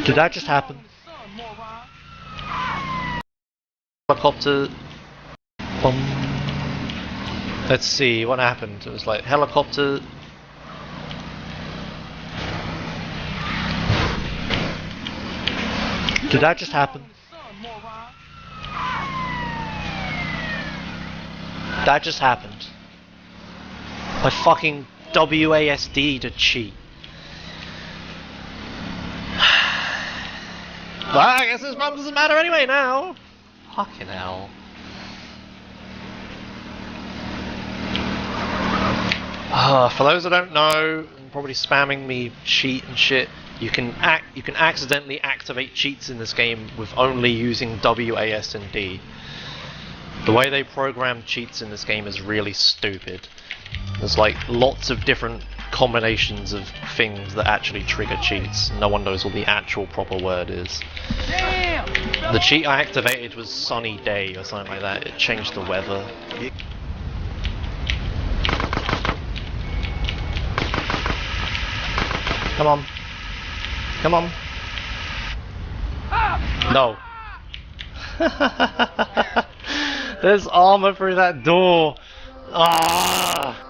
Did that just happen? Helicopter. Let's see what happened. It was like helicopter. Did that just happen? That just happened. My fucking WASD to cheat. Well, I guess this problem doesn't matter anyway now. Fucking hell. For those that don't know, and probably spamming me cheat and shit, you can accidentally activate cheats in this game with only using WAS and D. The way they program cheats in this game is really stupid. There's like lots of different combinations of things that actually trigger cheats. No one knows what the actual proper word is. The cheat I activated was sunny day or something like that. It changed the weather. Come on. Come on. No. There's armor through that door. Ah.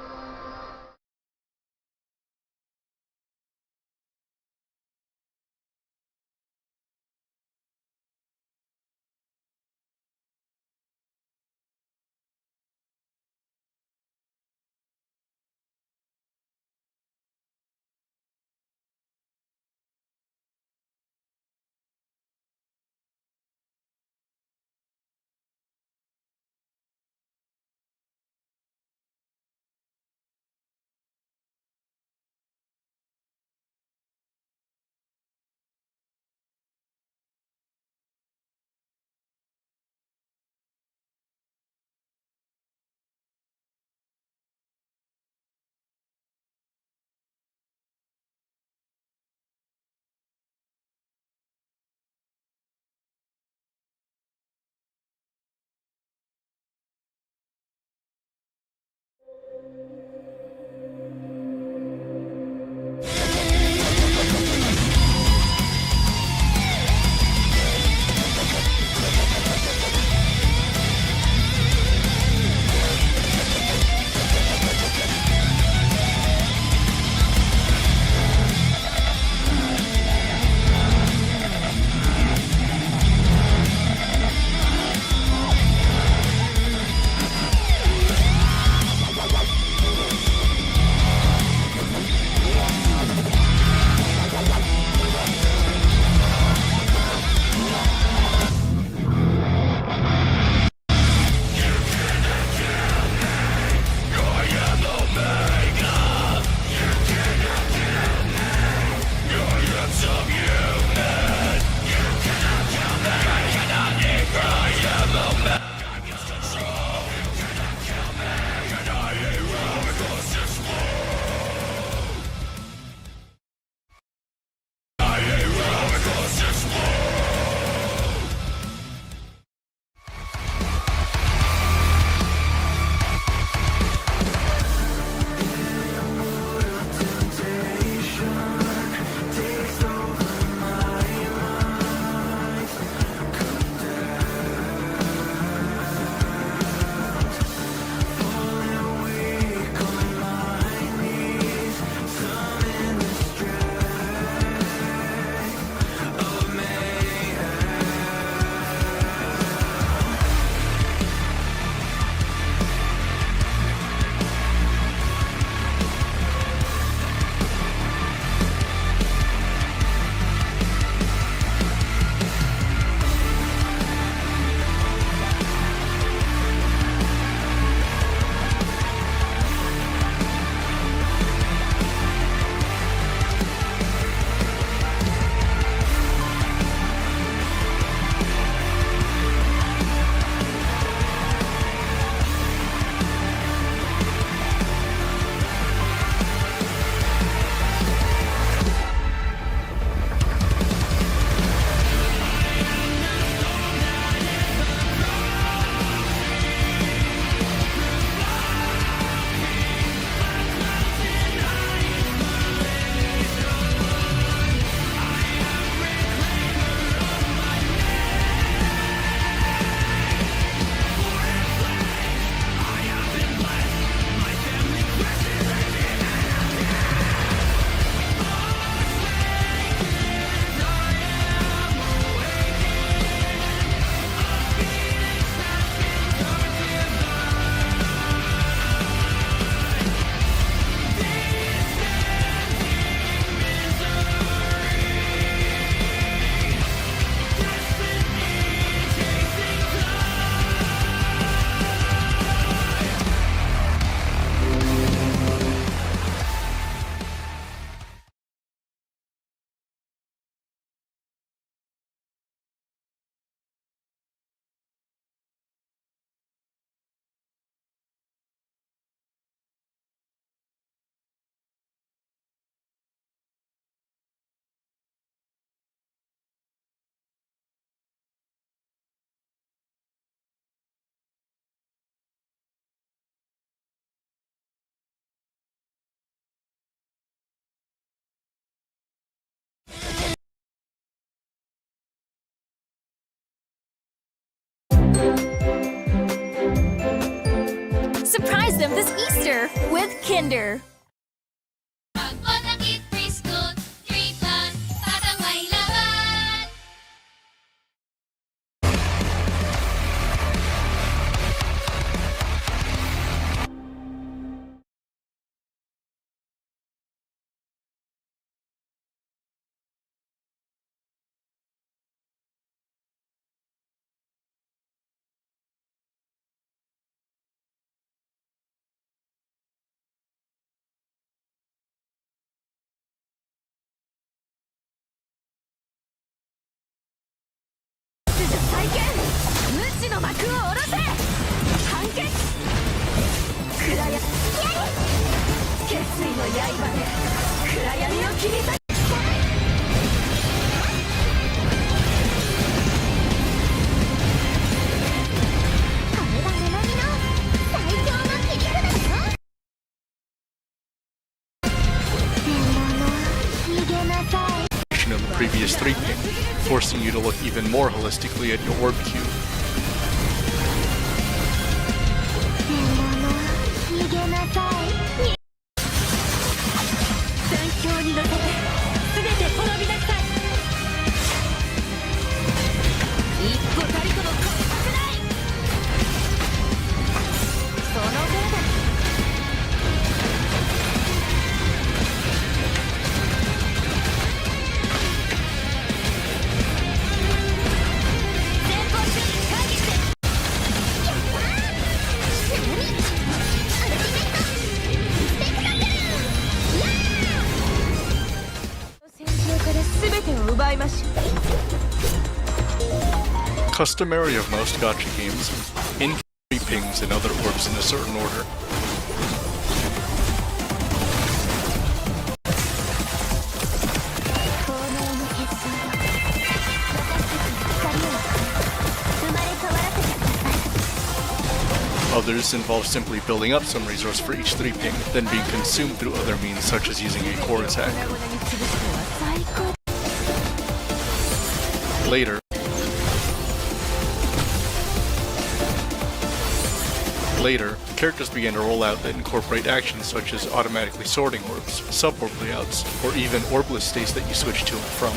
Surprise them this Easter with Kinder. Pag-Bonakit Preschool 3+, batang may laban! Of the previous 3 ping, forcing you to look even more holistically at your orb cube. Customary of most gacha games, in 3 pings and other orbs in a certain order. Others involve simply building up some resource for each 3 ping, then being consumed through other means such as using a core attack. Later, characters began to roll out that incorporate actions such as automatically sorting orbs, sub-orb layouts, or even orbless states that you switch to and from.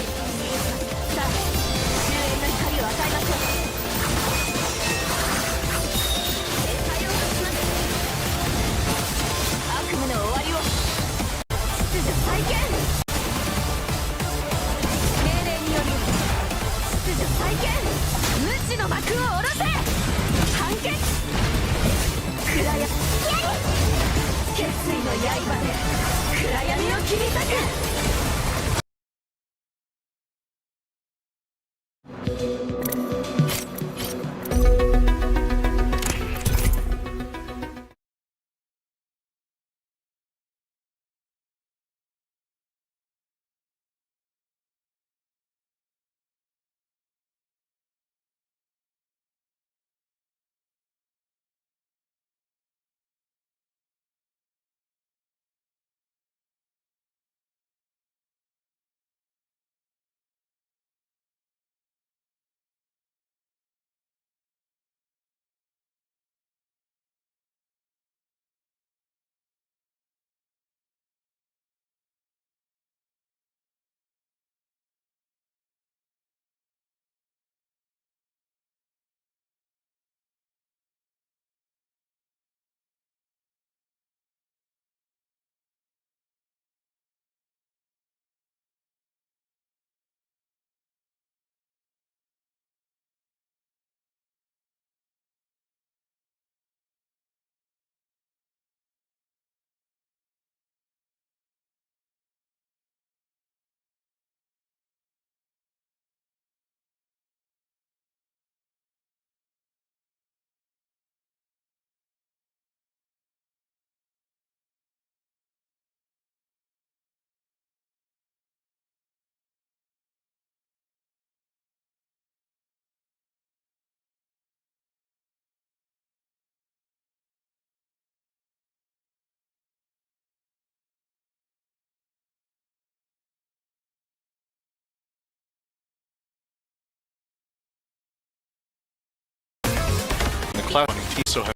The cloud team so have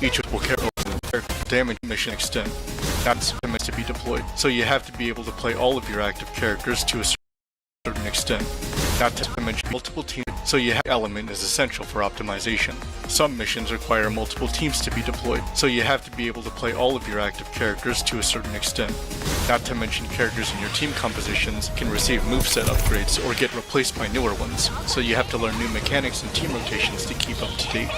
each will carry damage mission extent, that's meant to be deployed. So you have to be able to play all of your active characters to a certain extent. Not to mention multiple teams, so your element is essential for optimization. Some missions require multiple teams to be deployed, so you have to be able to play all of your active characters to a certain extent. Not to mention characters in your team compositions can receive moveset upgrades or get replaced by newer ones, so you have to learn new mechanics and team rotations to keep up to date.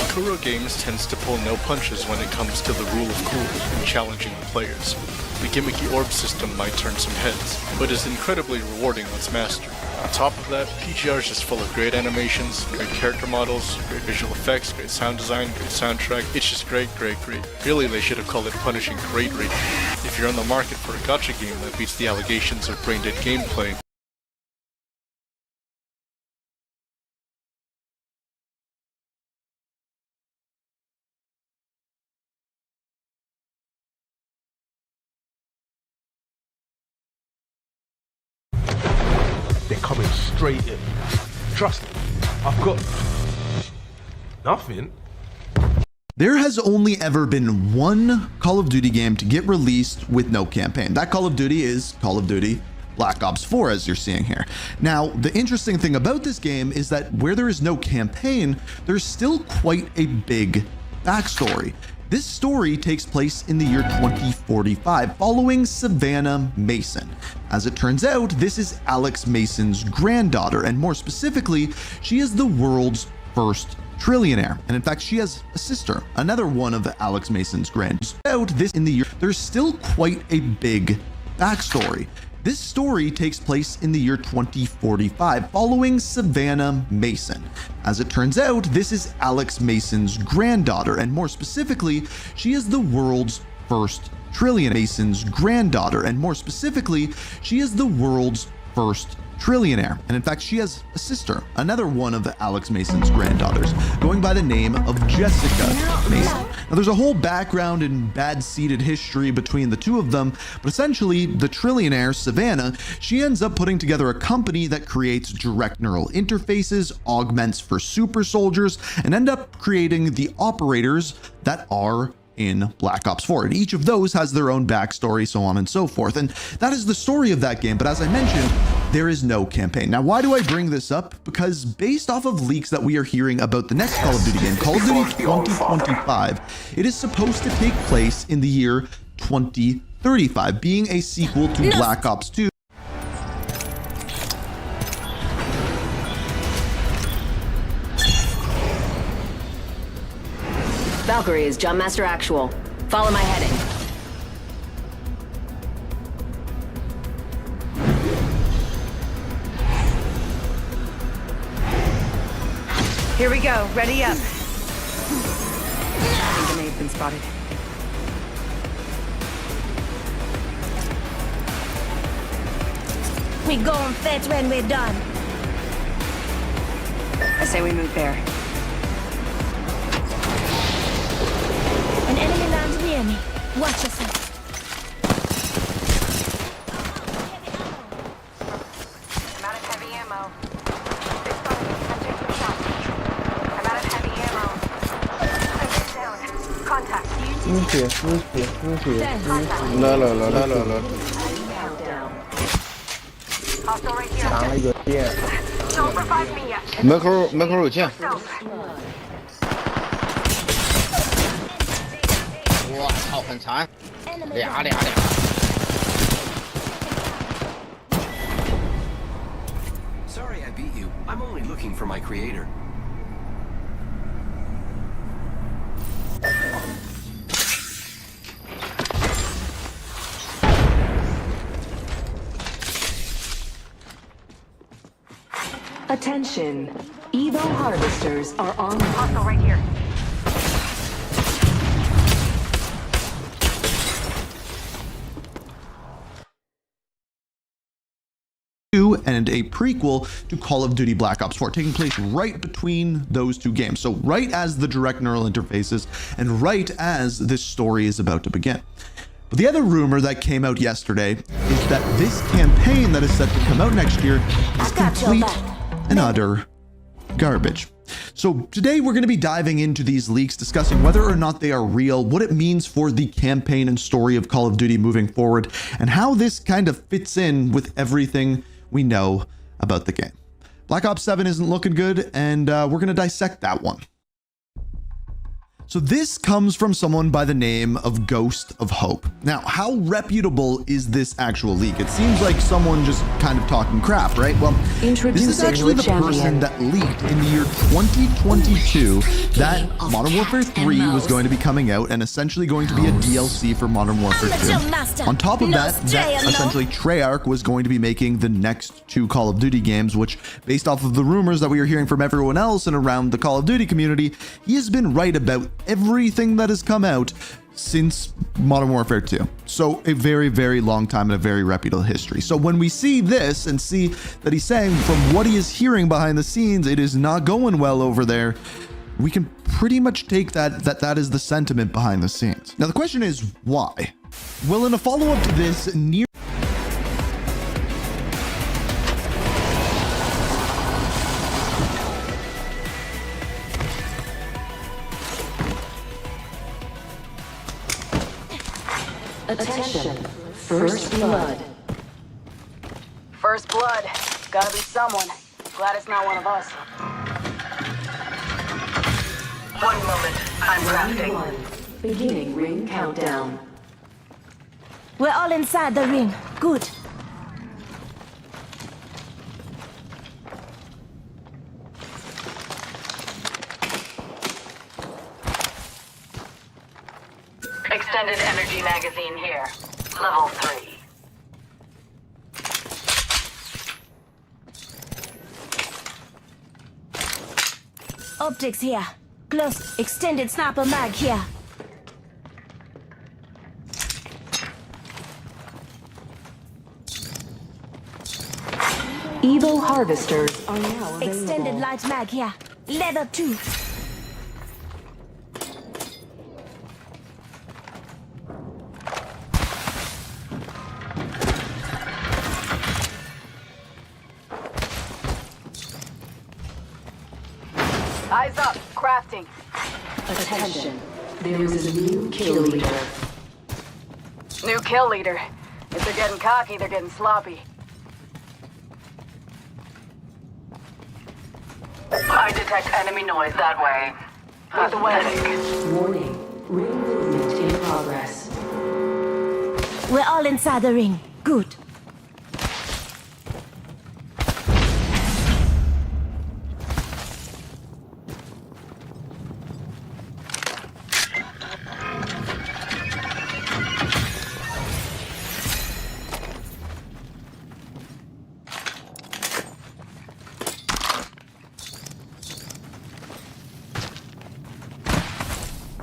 Kuro Games tends to pull no punches when it comes to the rule of cool and challenging the players. The gimmicky orb system might turn some heads, but is incredibly rewarding once mastered. On top of that, PGR is just full of great animations, great character models, great visual effects, great sound design, great soundtrack. It's just great. Really, they should have called it Punishing Great Rate. If you're on the market for a gacha game that beats the allegations of brain-dead gameplay, they're coming straight in. Trust me, I've got nothing. There has only ever been one Call of Duty game to get released with no campaign. That Call of Duty is Call of Duty Black Ops 4, as you're seeing here. Now, the interesting thing about this game is that where there is no campaign, there's still quite a big backstory. This story takes place in the year 2045, following Savannah Mason. As it turns out, this is Alex Mason's granddaughter, and more specifically, she is the world's first trillionaire. And in fact, she has a sister, another one of Alex Mason's there's still quite a big backstory. This story takes place in the year 2045, following Savannah Mason. As it turns out, this is Alex Mason's granddaughter, and more specifically, she is the world's first trillionaire. Mason's granddaughter, and more specifically, she is the world's first trillionaire. And in fact, she has a sister, another one of Alex Mason's granddaughters, going by the name of Jessica Mason. Now, there's a whole background and bad-seeded history between the two of them, but essentially, the trillionaire, Savannah, she ends up putting together a company that creates direct neural interfaces, augments for super soldiers, and end up creating the operators that are in Black Ops 4. And each of those has their own backstory, so on and so forth. And that is the story of that game. But as I mentioned, there is no campaign. Now, why do I bring this up? Because based off of leaks that we are hearing about the next Call of Duty game, Call of Duty 2025, it is supposed to take place in the year 2035, being a sequel to Black Ops 2. Valkyrie is Jumpmaster Actual. Follow my heading. Here we go. Ready up. I think I may have been spotted. We gon' fetch when we're done. I say we move there. An enemy lands near me. Watch yourself. I'm out of heavy ammo. This phone, I'm taking shots. I'm out of heavy ammo. I'm down. Contact. Hostile right here. Don't revive me yet. 门口有剑。我操，很残，俩。Sorry I beat you. I'm only looking for my creator. Attention. Evo harvesters are on. Hostile right here. And a prequel to Call of Duty Black Ops 4, taking place right between those two games. So right as the direct neural interfaces and right as this story is about to begin. But the other rumor that came out yesterday is that this campaign that is set to come out next year is complete and utter garbage. So today we're going to be diving into these leaks, discussing whether or not they are real, what it means for the campaign and story of Call of Duty moving forward, and how this kind of fits in with everything we know about the game. Black Ops 7 isn't looking good, and we're going to dissect that one. So this comes from someone by the name of Ghost of Hope. Now, how reputable is this actual leak? It seems like someone just kind of talking crap, right? Well, this is actually the person that leaked in the year 2022 that Modern Warfare 3 was going to be coming out and essentially going to be a DLC for Modern Warfare 2. On top of that, essentially Treyarch was going to be making the next 2 Call of Duty games, which, based off of the rumors that we are hearing from everyone else and around the Call of Duty community, he has been right about everything that has come out since Modern Warfare 2. So a very, very long time and a very reputable history. So when we see this and see that he's saying from what he is hearing behind the scenes, it is not going well over there, we can pretty much take that is the sentiment behind the scenes. Now the question is why? Well, in a follow-up to this, near Attention, first blood. First blood. Gotta be someone. Glad it's not one of us. 1 moment, I'm crafting. Beginning ring countdown. We're all inside the ring. Good. Extended energy magazine here. Level 3. Optics here. Close. Extended sniper mag here. Evo harvesters are now available. Extended light mag here. Leather 2. Eyes up. Crafting. Attention, there is a new kill leader. New kill leader. If they're getting cocky, they're getting sloppy. I detect enemy noise that way. Lead the way. Warning, ring movement in progress. We're all inside the ring. Good.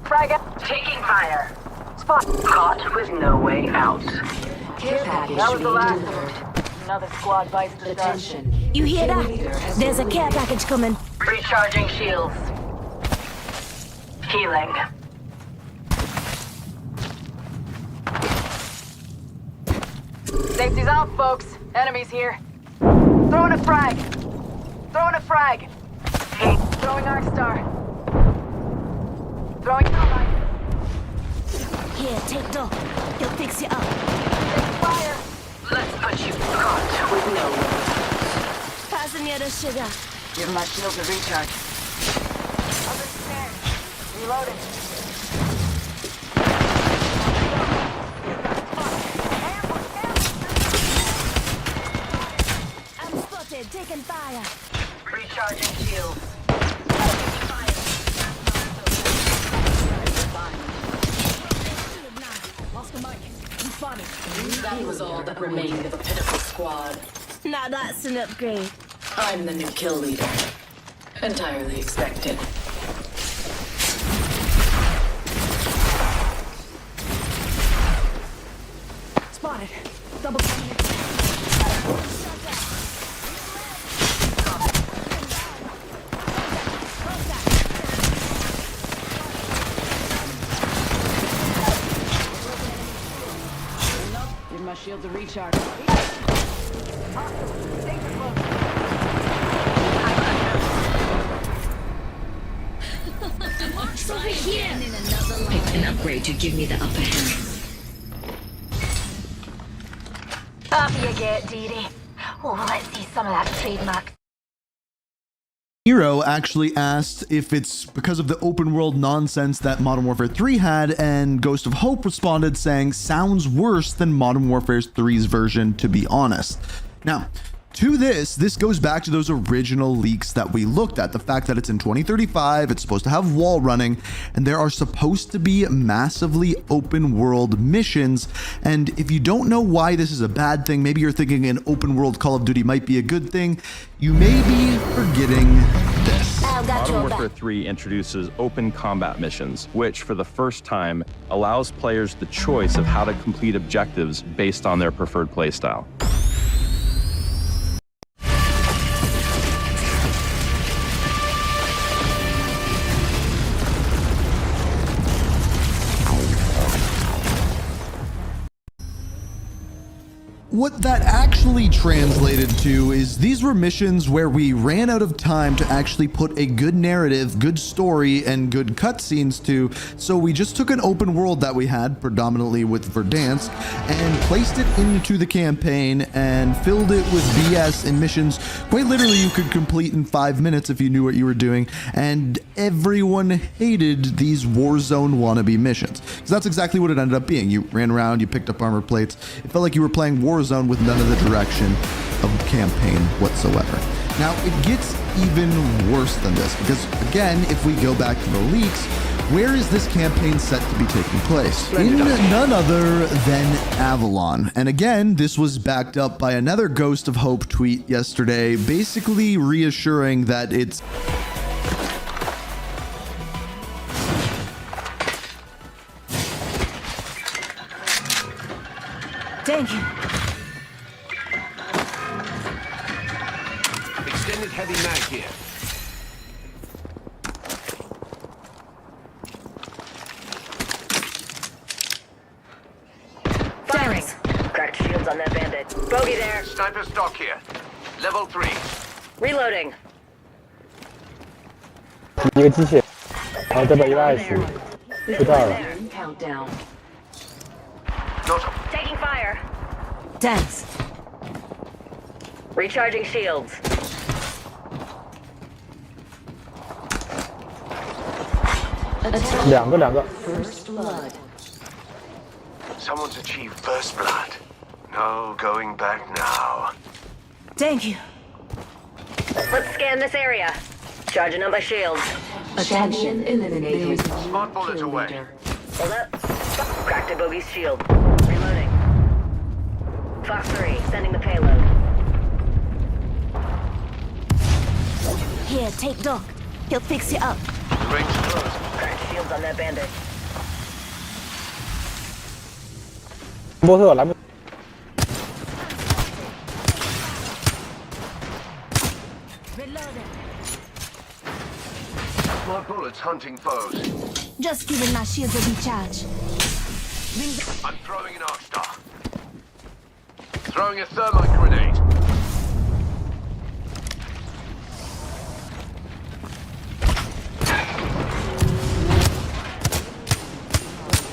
Frag out. Taking fire. Spot. Caught with no way out. Care package That was the being last delivered. of them. Another squad bites the dust. Attention. You hear Kill that? leader has There's a been care package coming. recharging shields. Healing. Safety's off, folks. Enemies here. Throwing a frag. Throwing a frag. Throwing Arc Star. Throwing Allied. Here, take Doc. He'll fix you up. Fire. Let's put you caught with no way. Passing you the sugar. Give my shield a recharge. Understand. Reloading. I'm spotted. Taking fire. Recharging shields. That was all that remained of a pitiful squad. Now that's an upgrade. I'm the new kill leader. Entirely expected. Spotted. Double counted. Give my shield to recharge. over here. Pick an upgrade to give me the upper hand. Up you get, Dee Dee. Oh, let's see some of that trademark. Nero actually asked if it's because of the open world nonsense that Modern Warfare 3 had, and Ghost of Hope responded saying, sounds worse than Modern Warfare 3's version, to be honest. Now, to this goes back to those original leaks that we looked at. The fact that it's in 2035, it's supposed to have wall running, and there are supposed to be massively open world missions. And if you don't know why this is a bad thing, maybe you're thinking an open world Call of Duty might be a good thing, you may be forgetting this. Modern Warfare 3 introduces open combat missions, which for the first time allows players the choice of how to complete objectives based on their preferred playstyle. What that actually translated to is these were missions where we ran out of time to actually put a good narrative, good story, and good cutscenes to, so we just took an open world that we had, predominantly with Verdansk, and placed it into the campaign and filled it with BS and missions quite literally you could complete in 5 minutes if you knew what you were doing, and everyone hated these Warzone wannabe missions. Because that's exactly what it ended up being. You ran around, you picked up armor plates, it felt like you were playing Warzone with none of the direction of the campaign whatsoever. Now, it gets even worse than this, because again, if we go back to the leaks, where is this campaign set to be taking place? In none other than Avalon. And again, this was backed up by another Ghost of Hope tweet yesterday, basically reassuring that it's Thank you. Extended heavy mag here. Firing. Cracked shields on that bandit. Bogey there. Sniper stock here. Level 3. Reloading. 一个机械，然后再把120出道了。 Countdown. Taking fire. Thanks. Recharging shields. Attack. 两个。 First blood. Someone's achieved first blood. No going back now. Thank you. Let's scan this area. Charging up my shields. Attention eliminated. Smart bullets away. Hold up. Cracked a bogey's shield. Reloading. Fox 3, sending the payload. Here, take Doc. He'll fix you up. Range close. Cracked shields on that bandit. 波特来不 Reloading. Smart bullets hunting foes. Just giving my shields a recharge. I'm throwing an arc star. Throwing a thermite grenade.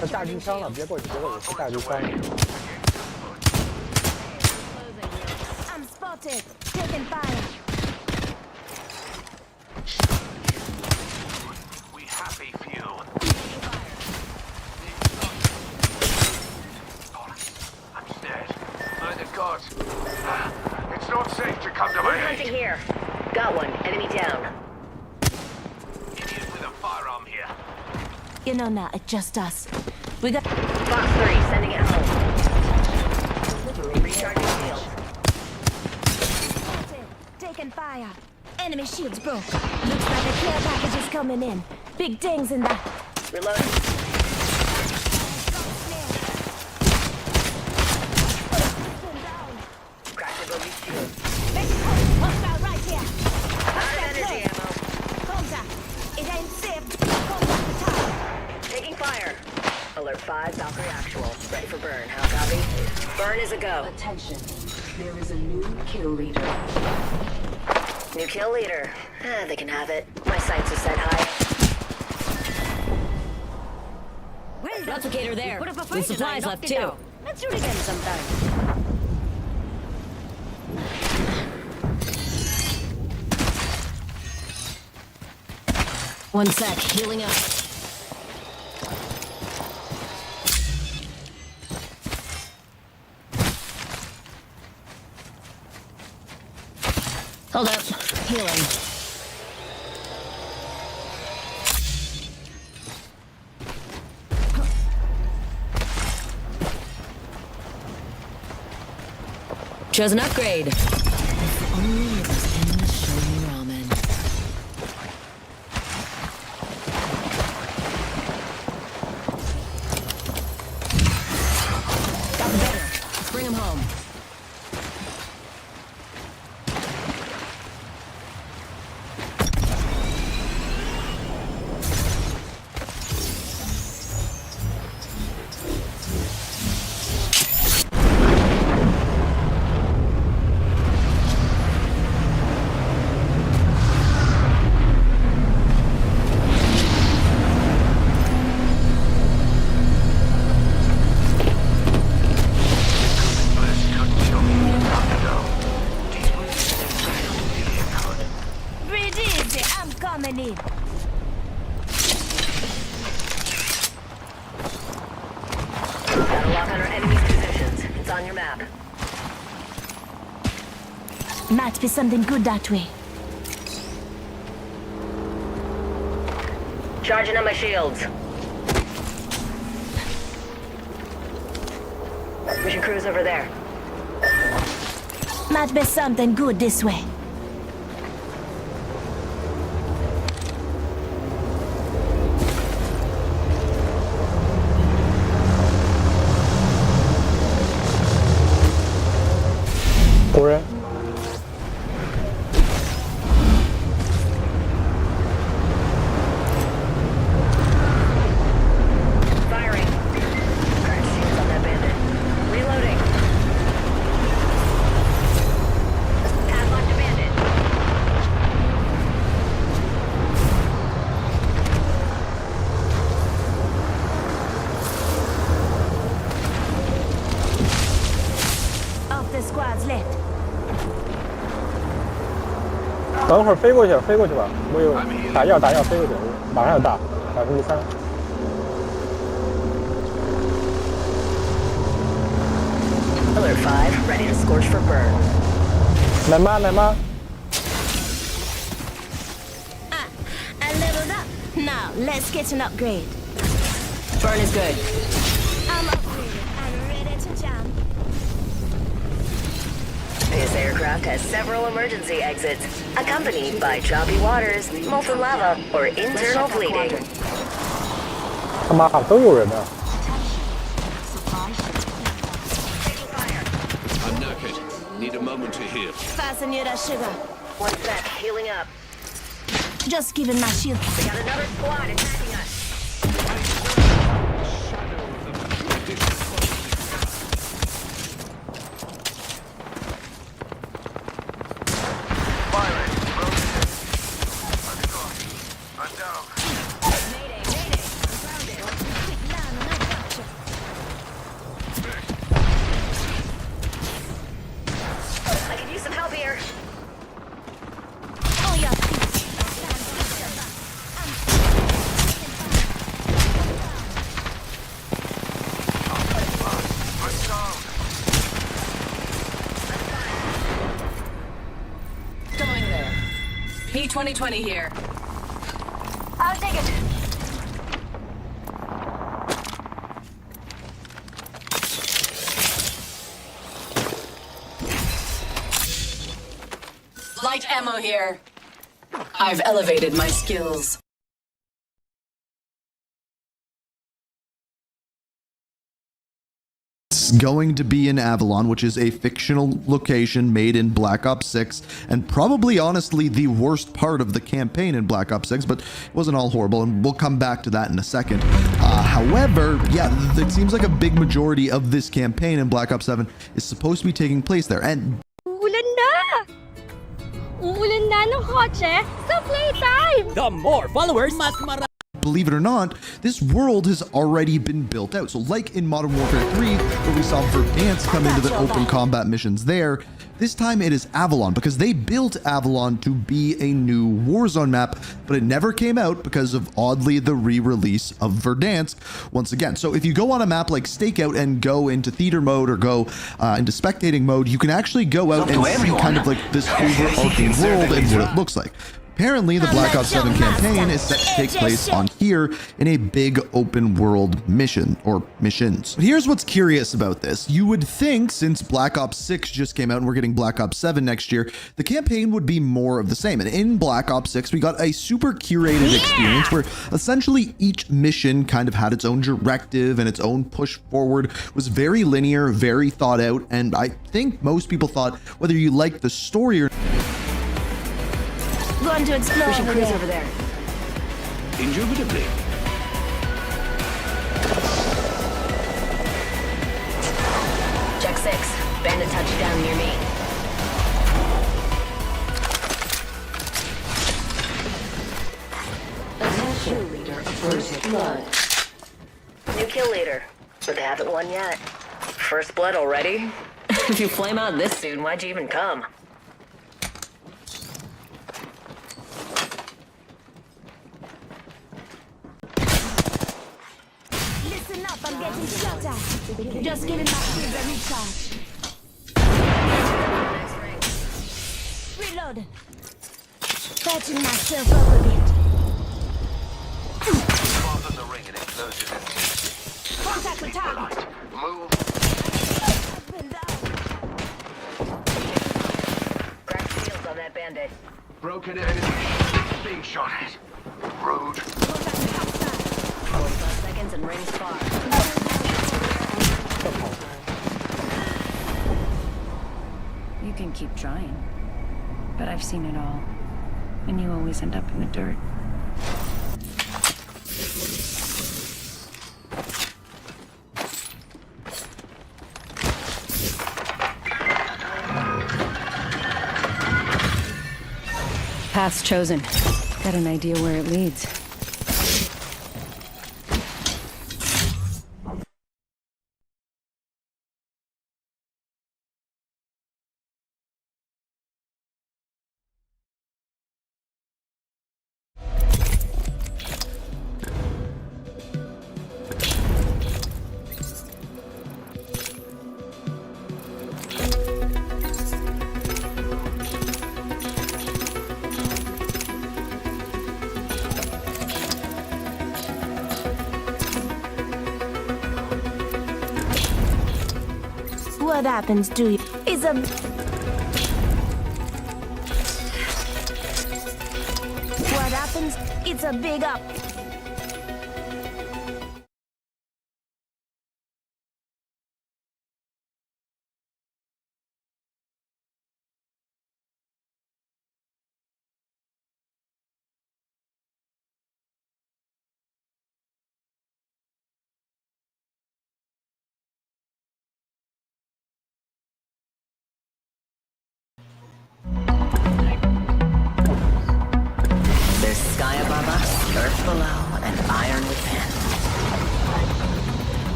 他大狙枪了，别过去，我是大狙枪。 I'm spotted. Taking fire. We happy few. I'm dead. My God. It's not safe to come to my Hunting aid. here. Got one. Enemy down. Idiot with a firearm here. You know now, it's just us. We got Fox 3, sending it home. Recharging shields. spotted. Taking fire. Enemy shields broke. Looks like a care package is coming in. Big dings in that. Reloading. Cracked a bogey's shield. Hostile right here. Out of energy ammo. Contact. It ain't safe. Contact the top. Taking fire. Alert 5, Valkyrie actual. Ready for burn. How copy? Burn is a go. Attention. There is a new kill leader. New kill leader. They can have it. My sights are set high. Replicator there. Put up a With fight supplies and I left knocked it too. down. Let's do it again sometime. One sec, healing up. Hold up, healing. Chose an upgrade. If only it was endless shoyu ramen. Got the better. Let's bring him home. Breathe easy, I'm coming in. Got a lock on our enemy's positions. It's on your map. Might be something good that way. Charging on my shields. We should cruise over there. Might be something good this way. Correct. Firing. Crash shields on that bandit. Reloading. Padlock to bandit. Of the squads left. 等会儿飞过去，飞过去吧。我有打药，飞过去，马上要打3%。Alert 5, ready to scorch for burn. 来吗？ I leveled up. Now, let's get an upgrade. Burn is good. I'm upgraded and ready to jump. This aircraft has several emergency exits, accompanied by choppy waters, molten lava, or internal bleeding. 他妈都有人呢。 I'm knackered. Need a moment to heal. Fasten your sugar. One sec, healing up. Just giving my shield. We got another squad attacking us. Firing. I'm down. Mayday, mayday. I'm grounded. I could use some help here. Oh, yeah. I'm down. Going there. P2020 here. I'll take it. Light ammo here. I've elevated my skills. It's going to be in Avalon, which is a fictional location made in Black Ops 6, and probably, honestly, the worst part of the campaign in Black Ops 6, but it wasn't all horrible, and we'll come back to that in a second. However, yeah, it seems like a big majority of this campaign in Black Ops 7 is supposed to be taking place there, and Uulan na! Uulan na ng kotse sa playtime! The more followers, mas marami believe it or not, this world has already been built out. So like in Modern Warfare 3, where we saw Verdansk come into the open combat missions there, this time it is Avalon, because they built Avalon to be a new Warzone map, but it never came out because of, oddly, the re-release of Verdansk once again. So if you go on a map like Stakeout and go into theater mode or go into spectating mode, you can actually go out and see kind of like this overarching world and what it looks like. Apparently, the Black Ops 7 campaign is set to take place on here in a big open world mission, or missions. But here's what's curious about this. You would think, since Black Ops 6 just came out and we're getting Black Ops 7 next year, the campaign would be more of the same. And in Black Ops 6, we got a super curated experience where essentially each mission kind of had its own directive and its own push forward, was very linear, very thought out, and I think most people thought whether you liked the story or Going to explore over there. Indubitably. Check 6. Bandit touchdown near me. Attention, leader of First Blood. New kill leader, but they haven't won yet. First blood already? If you flame out this soon, why'd you even come? Listen up, I'm getting shot at. Just giving my shield a recharge. Reloading. Patching myself up a bit. Fasten the ring and it closes in. Contact with target. Move. Up and down. Crack shields on that bandit. Broken enemy. Being shot at. Rude. 45 seconds and rings far. You can keep trying, but I've seen it all, and you always end up in the dirt. Path's chosen. Got an idea where it leads. What happens to you is a... What happens? It's a big up. There's sky above us, earth below, and iron within.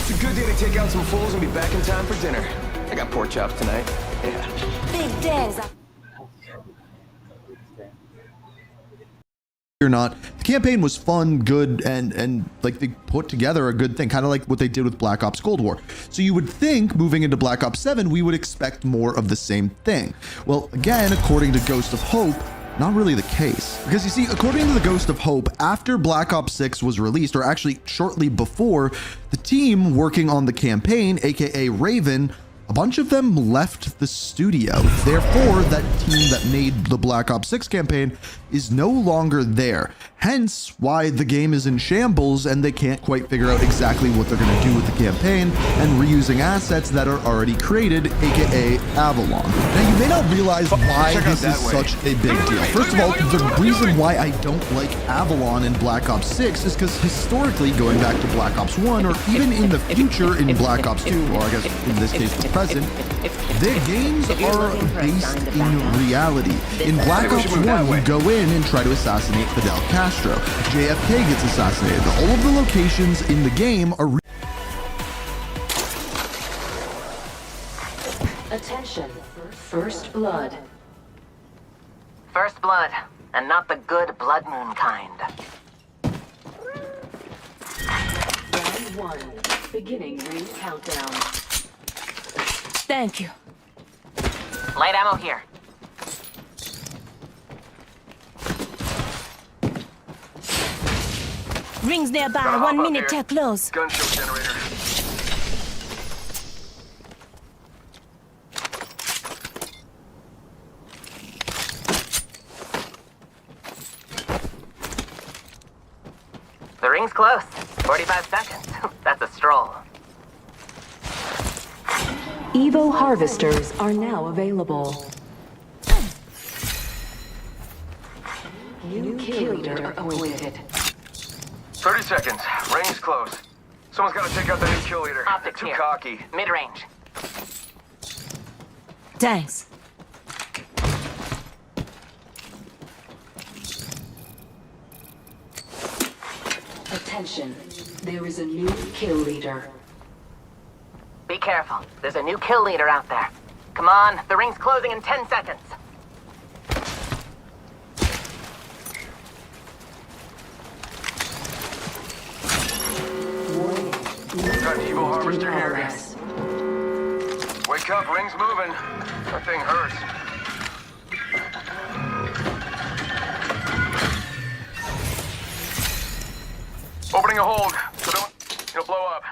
It's a good day to take out some fools and be back in time for dinner. I got pork chops tonight. Yeah. Big days. or not, the campaign was fun, good, and like they put together a good thing, kind of like what they did with Black Ops Cold War. So you would think moving into Black Ops 7, we would expect more of the same thing. Well, again, according to Ghost of Hope, not really the case. Because you see, according to the Ghost of Hope, after Black Ops 6 was released, or actually shortly before, the team working on the campaign, aka Raven, a bunch of them left the studio. Therefore, that team that made the Black Ops 6 campaign is no longer there. Hence why the game is in shambles and they can't quite figure out exactly what they're going to do with the campaign and reusing assets that are already created, aka Avalon. Now, you may not realize why this is such a big deal. First of all, the reason why I don't like Avalon in Black Ops 6 is because historically, going back to Black Ops 1, or even in the future in Black Ops 2, or I guess in this case the present, present. Their games are based in reality. In Black Ops 1, you go in and try to assassinate Fidel Castro. JFK gets assassinated. All of the locations in the game are Attention. First blood. First blood, and not the good blood moon kind. Round 1. Beginning ring countdown. Thank you. Light ammo here. Rings nearby. 1 minute till close. Gun shield generator. The ring's close. 45 seconds. That's a stroll. Evo harvesters are now available. New kill leader appointed. 30 seconds. Ring's close. Someone's got to take out the new kill leader. Optics Too here. cocky. Mid-range. Thanks. Attention. There is a new kill leader. Be careful. There's a new kill leader out there. Come on, the ring's closing in 10 seconds. Got Evo Harvester here. Wake up, ring's moving. That thing hurts. Opening a hold, so it'll blow up.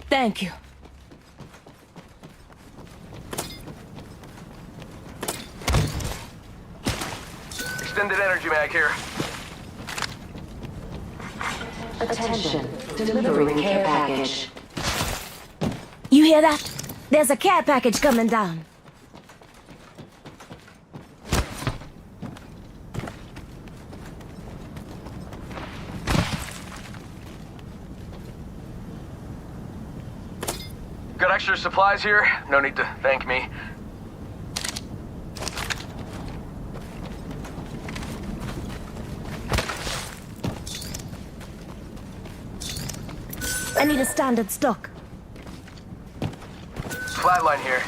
Thank you. Extended energy mag here. Attention. Delivering care package. You hear that? There's a care package coming down. Got extra supplies here? No need to thank me. I need a standard stock. Flatline here.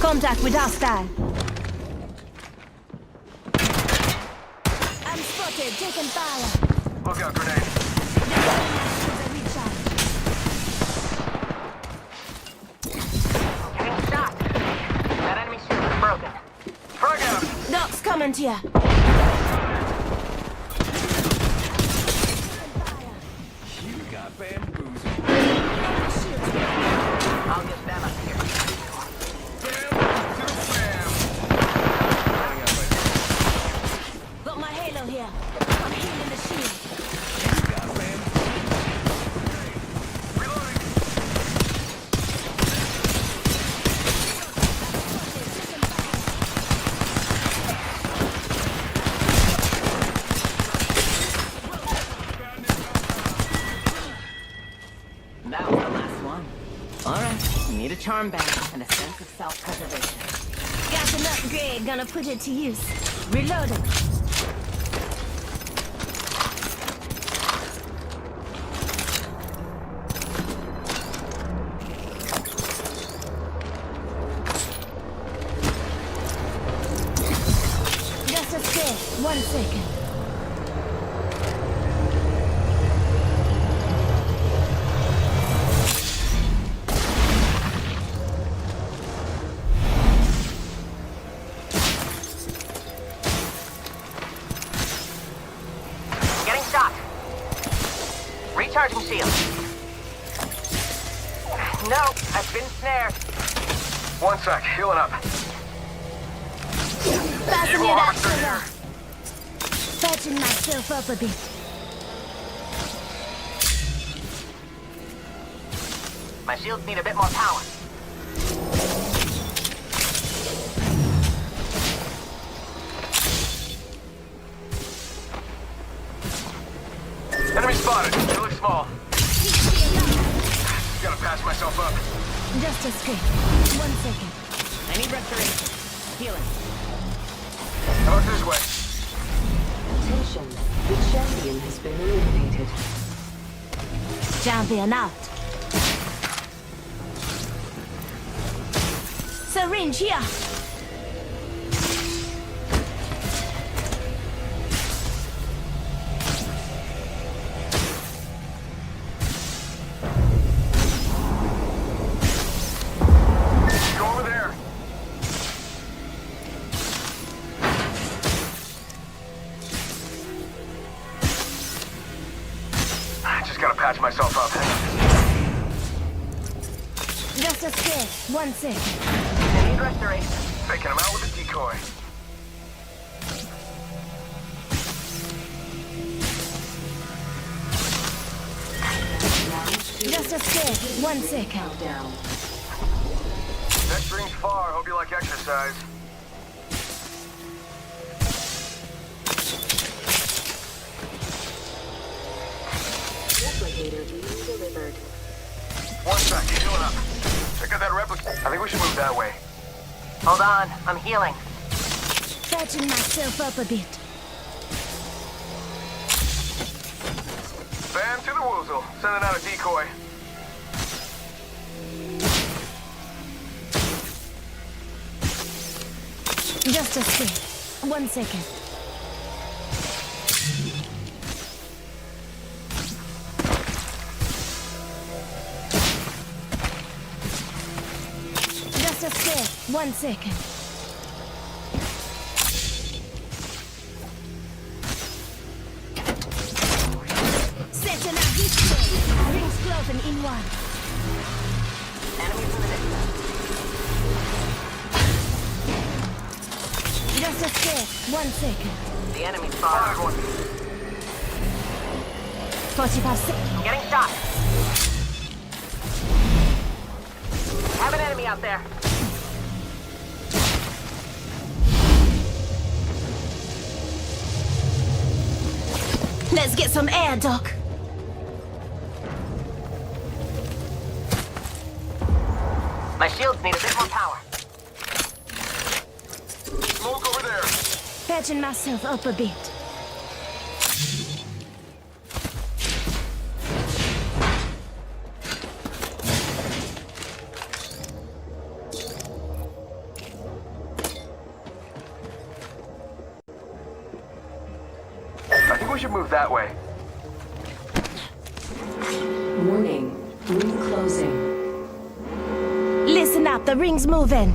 Contact with hostile. I'm spotted, taking fire. Look out, grenade. Getting shot. That enemy shield is broken. Frag out. Doc's coming to you. I'll get them up here. Got my halo here. I'm healing the shield. That was the last one. Alright, you need a charm bag and a sense of self-preservation. Got an upgrade, gonna put it to use. Reloading. Just a sec, 1 second. Getting shot. Recharging shield. No, I've been snared. 1 sec, healing up. Fasten Evo it up, Harvester sugar. here. Patching myself up a bit. My shields need a bit more power. Spotted. They look small. Gotta patch myself up. Just a script. 1 second. I need restoration. Healing. How about this way? Attention, the champion has been eliminated. Champion out. Syringe here. Go over there. I just gotta patch myself up. Just a script. 1 second. I need restoration. Faking him out with a decoy. Just a script. 1 second. Countdown. Next ring's far. Hope you like exercise. Replicator being delivered. 1 sec, healing up. Check out that replica. I think we should move that way. Hold on, I'm healing. Patching myself up a bit. Bam to the woozle. Sending out a decoy. Just a script. 1 second. Just a script. 1 second. Setting a heat shield. Rings closing in 1. Enemies in the distance. Just a script. 1 second. The enemy's far. 45 seconds. I'm getting shot. Have an enemy out there. Let's get some air, Doc. My shields need a bit more power. Smoke over there. Patching myself up a bit. I think we should move that way. Warning, ring closing. Listen up, the ring's moving.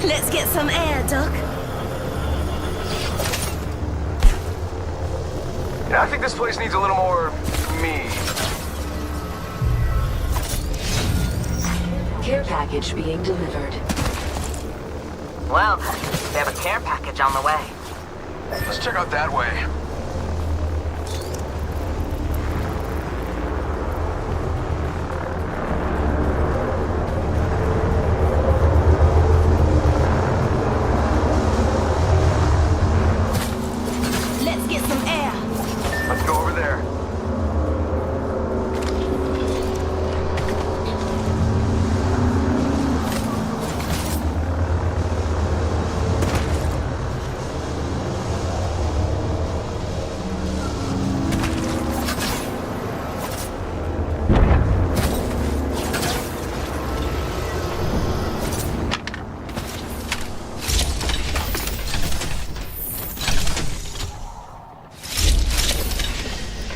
Let's get some air, Doc. Yeah, I think this place needs a little more me. Care package being delivered. Well, they have a care package on the way. Let's check out that way. Let's get some air. Let's go over there.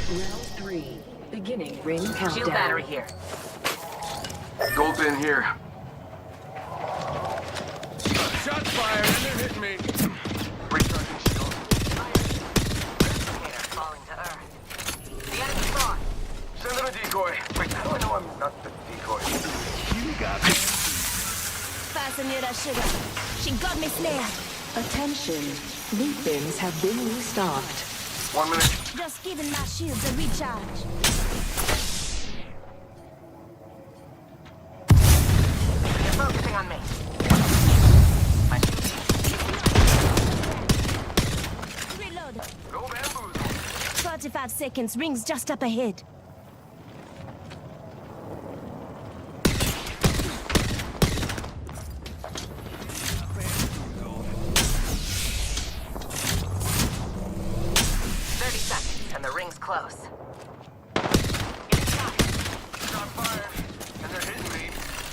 Round 3, beginning ring countdown. Shield battery here. Gold bin here. Shots fired and they're hitting me. Recharging shield. Replicator falling to Earth. The enemy's gone. Send in a decoy. Wait, how do I know I'm not the decoy? You got me. Fasten your sugar. She got me snared. Attention, loot bins have been restocked. 1 minute. Just giving my shields a recharge. They're focusing on me. My Reload. Go bamboozle. seconds. Rings just up ahead. And the ring's close. Shot fired, and they're hitting me.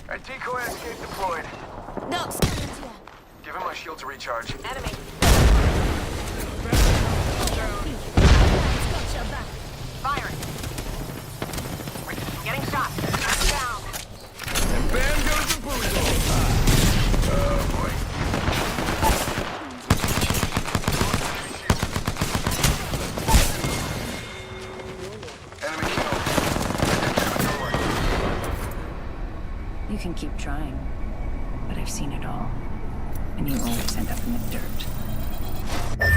A decoy escape deployed. Nox coming to you. Give him my shield to recharge. Enemy. Got your back. Firing. Getting shot. Down. And bam goes the boozle. Oh boy. Enemy kill. You can keep trying, but I've seen it all. And you always end up in the dirt.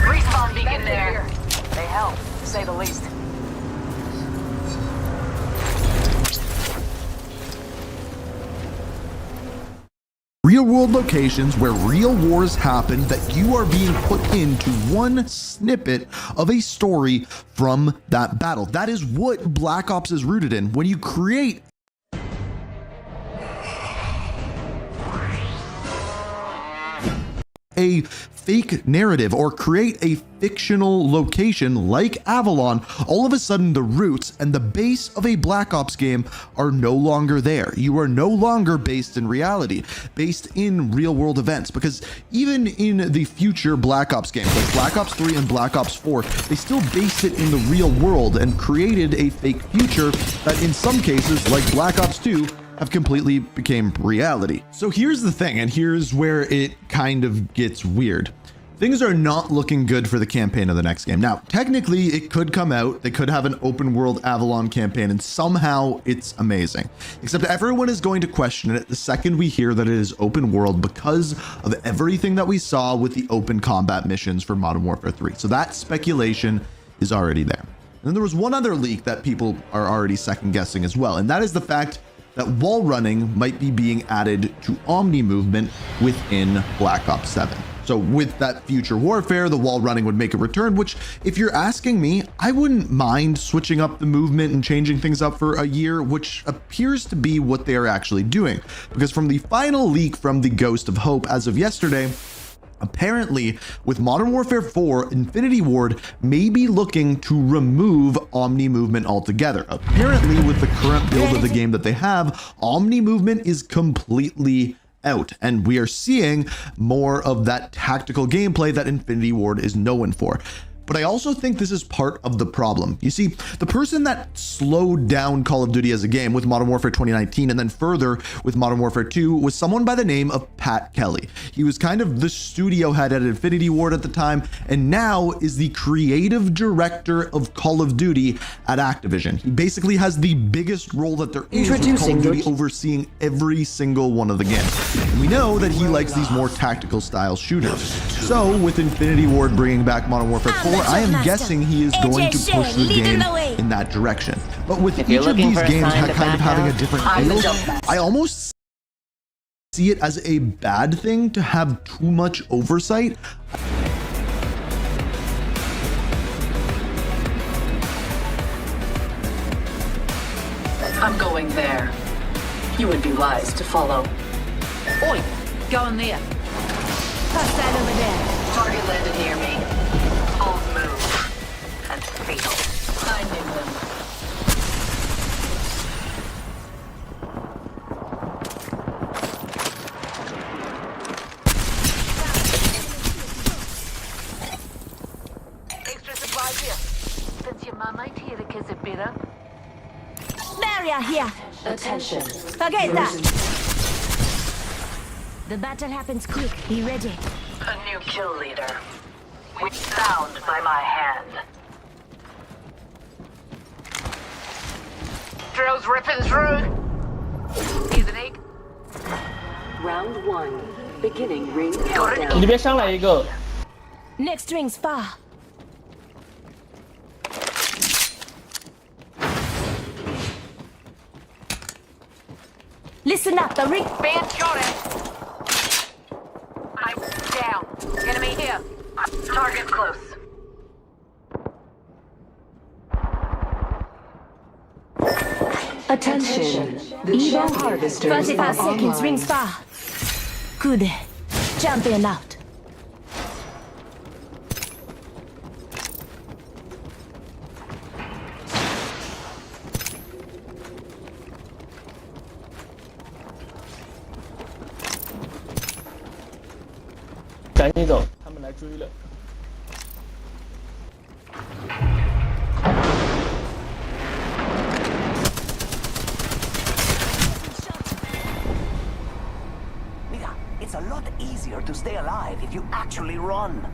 Respawn beacon there. They help, to say the least. Real world locations where real wars happen that you are being put into one snippet of a story from that battle. That is what Black Ops is rooted in. When you create a fake narrative or create a fictional location like Avalon, all of a sudden the roots and the base of a Black Ops game are no longer there. You are no longer based in reality, based in real world events, because even in the future Black Ops games like Black Ops 3 and Black Ops 4, they still based it in the real world and created a fake future that in some cases, like Black Ops 2, have completely became reality. So here's the thing, and here's where it kind of gets weird. Things are not looking good for the campaign of the next game. Now, technically, it could come out. They could have an open world Avalon campaign, and somehow it's amazing. Except everyone is going to question it the second we hear that it is open world because of everything that we saw with the open combat missions for Modern Warfare 3. So that speculation is already there. And then there was one other leak that people are already second guessing as well, and that is the fact that wall running might be being added to Omni movement within Black Ops 7. So with that future warfare, the wall running would make a return, which if you're asking me, I wouldn't mind switching up the movement and changing things up for a year, which appears to be what they are actually doing. Because from the final leak from the Ghost of Hope as of yesterday, apparently, with Modern Warfare 4, Infinity Ward may be looking to remove Omni movement altogether. Apparently, with the current build of the game that they have, Omni movement is completely out, and we are seeing more of that tactical gameplay that Infinity Ward is known for. But I also think this is part of the problem. You see, the person that slowed down Call of Duty as a game with Modern Warfare 2019 and then further with Modern Warfare 2 was someone by the name of Pat Kelly. He was kind of the studio head at Infinity Ward at the time, and now is the creative director of Call of Duty at Activision. He basically has the biggest role that there is with Call of Duty, overseeing every single one of the games. And we know that he likes these more tactical style shooters. So with Infinity Ward bringing back Modern Warfare 4, I am guessing he is going to push the game in that direction. But with each of these games kind of having a different feel, I almost see it as a bad thing to have too much oversight. I'm going there. You would be wise to follow. Oi, go in there. Hostile over there. Target landed near me. Hold move. And fatal. Finding them. Extra supplies here. Since your mum ain't here, the kids are better. Barrier here. Attention. Forget that. The battle happens quick. Be ready. A new kill leader. Bound by my hand. Drills ripping through. Here's an egg. Round 1. Beginning ring 你 countdown. 这边上来一个， Next ring's far. Listen up, the ring. Band shot at. I'm down. Enemy here. Target close. Attention. The Evo harvesters 45 are seconds, online. rings far. Good. Champion out.赶紧走，他们来追了。It's a lot easier to stay alive if you actually run.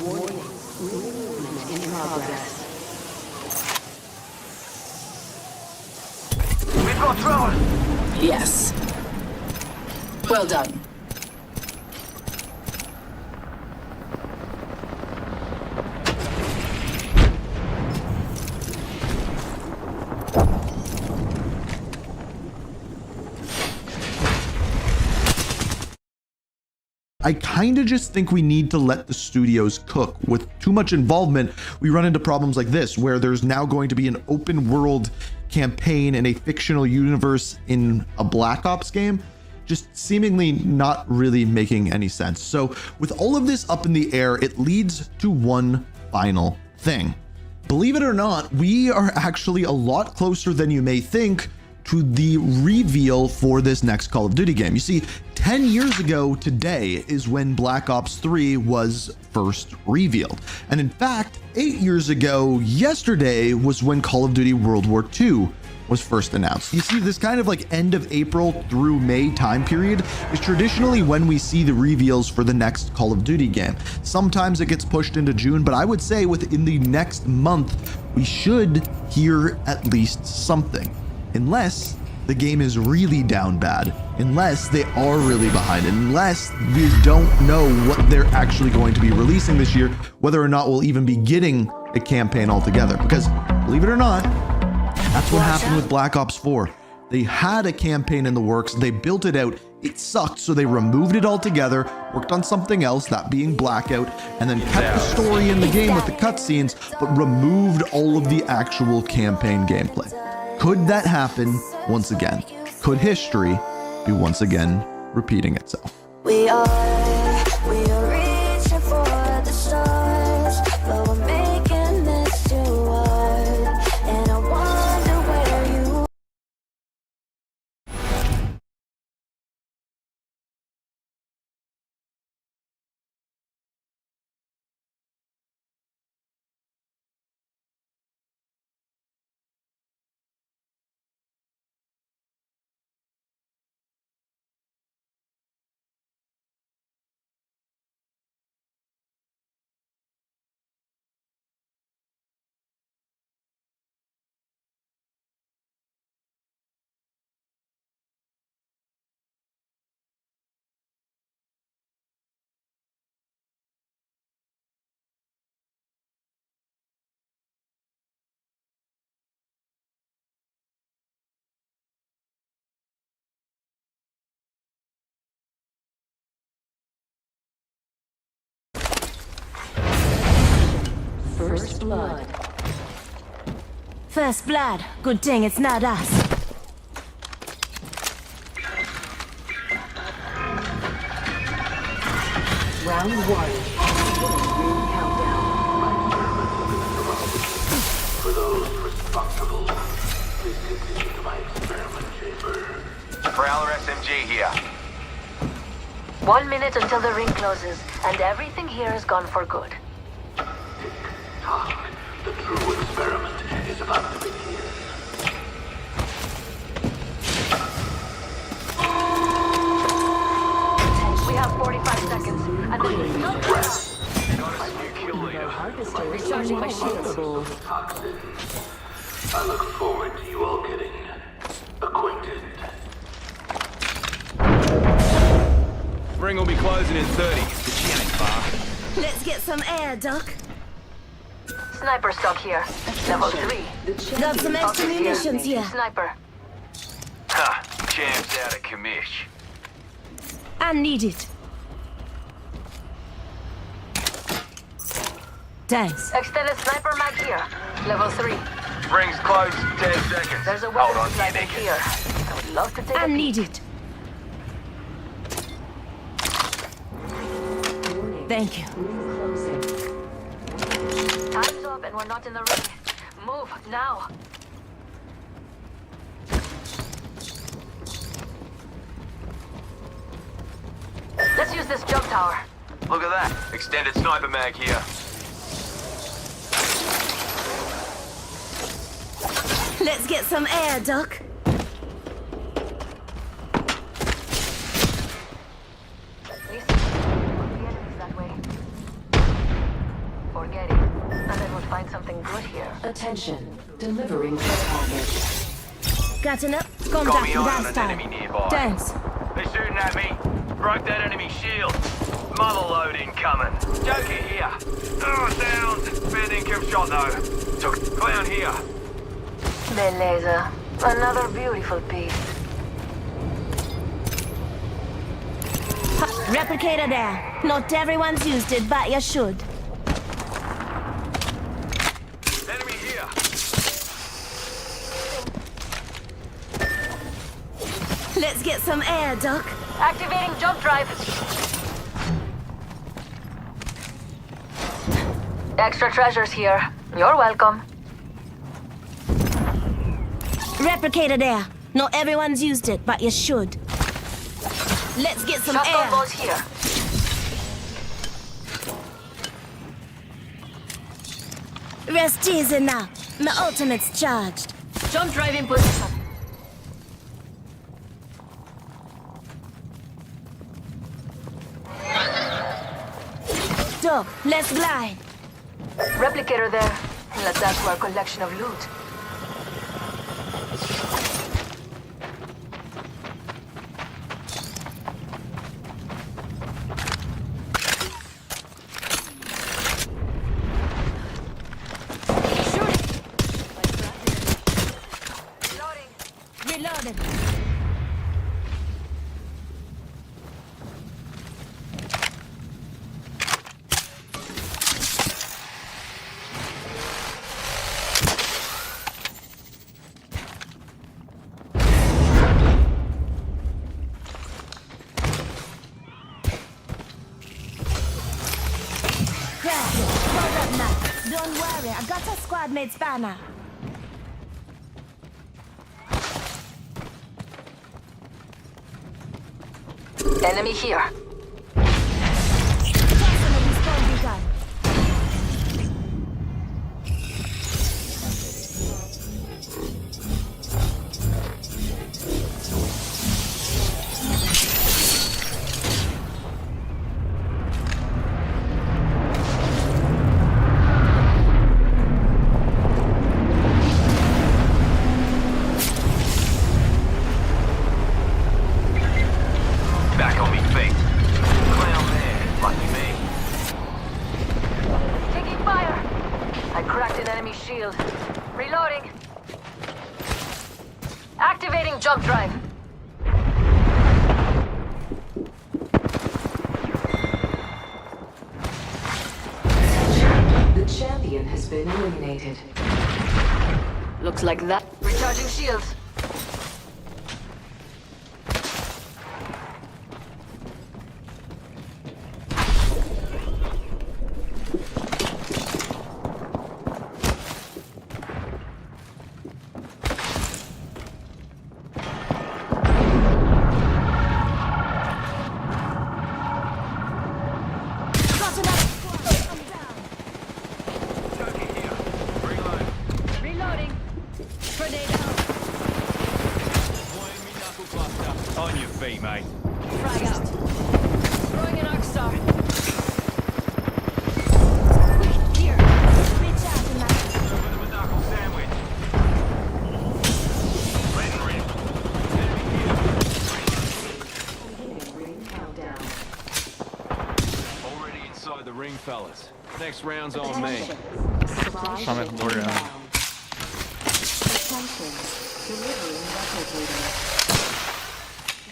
Warning. Movement in progress. We've got trouble. Yes. Well done. I kind of just think we need to let the studios cook. With too much involvement, we run into problems like this, where there's now going to be an open world campaign in a fictional universe in a Black Ops game, just seemingly not really making any sense. So with all of this up in the air, it leads to one final thing. Believe it or not, we are actually a lot closer than you may think to the reveal for this next Call of Duty game. You see, 10 years ago today is when Black Ops 3 was first revealed. And in fact, 8 years ago yesterday was when Call of Duty World War II was first announced. You see, this kind of like end of April through May time period is traditionally when we see the reveals for the next Call of Duty game. Sometimes it gets pushed into June, but I would say within the next month, we should hear at least something. Unless the game is really down bad, unless they are really behind, unless we don't know what they're actually going to be releasing this year, whether or not we'll even be getting a campaign altogether. Because believe it or not, that's what happened with Black Ops 4. They had a campaign in the works, they built it out, it sucked, so they removed it altogether, worked on something else, that being Blackout, and then kept the story in the game with the cutscenes, but removed all of the actual campaign gameplay. Could that happen once again? Could history be once again repeating itself? We are reaching for the stars, but we're making this too hard. And I wonder where you First blood. First blood. Good thing it's not us. Round one. Ring countdown. For those responsible, please continue to my experiment chamber. Prowler SMG here. 1 minute until the ring closes, and everything here is gone for good. Talk. The true experiment is about to begin. We have 45 seconds, and then we recharging my shields. Toxin. I look forward to you all getting acquainted. Ring will be closing in 30, but she ain't far. Let's get some air, Doc. Sniper stock here. Level 3. Got some extra munitions here. Sniper. Ha! Champ's out of commish. I need it. Thanks. Extended sniper mag here. Level 3. Rings close. 10 seconds. There's a Hold weapon on, sniper Nick. here. I would love to take I a peek. need it. Thank you. Time's up and we're not in the ring. Move, now. Let's use this jump tower. Look at that. Extended sniper mag here. Let's get some air, Doc. Forget it. And then we'll find something good here. Attention. Delivering care package. Got enough? Got Contact me with on that an style. enemy nearby. Thanks. They're shooting at me. Broke that enemy shield. Mother load incoming. Joker here. Oh, down. Bad income shot though. Took clown here. Beleza. Another beautiful piece. Replicator there. Not everyone's used it, but you should. Enemy here. Let's get some air, Doc. Activating jump drive. Extra treasures here. You're welcome. Replicator there. Not everyone's used it, but you should. Let's get some Shotgun air. balls here. Rest easy now. My ultimate's charged. Jump drive in position. Doc, let's glide. Replicator there. Let's add to our collection of loot. Reloaded. Crack it. Hold up now. Don't worry, I got a squad mate's banner. Enemy here. Personally spawn begun. Back on me feet. Clown there. Lucky me. Taking fire. I cracked an enemy shield. Reloading. Activating jump drive. The champion has been eliminated. Looks like that. Recharging shields. Got another squad. I'm down. Joker here. Reload. Reloading. Grenade out. On your feet, mate. Frag out. Throwing an arc star. Here. Reach out and With a Monaco sandwich. Letting rip. Enemy Beginning ring countdown. Already inside the ring, fellas. Next round's on me. Supply ship inbound. Attention. Delivering replicator.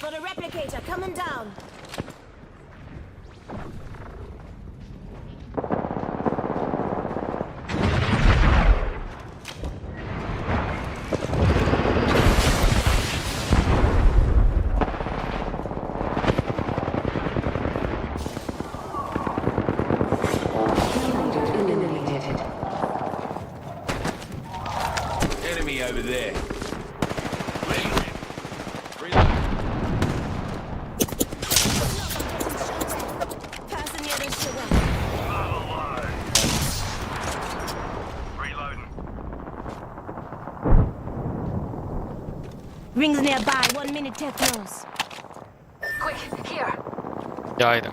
Got a replicator coming down. enemy over there. Rings nearby, 1 minute till close. Quick, here. Yaydım.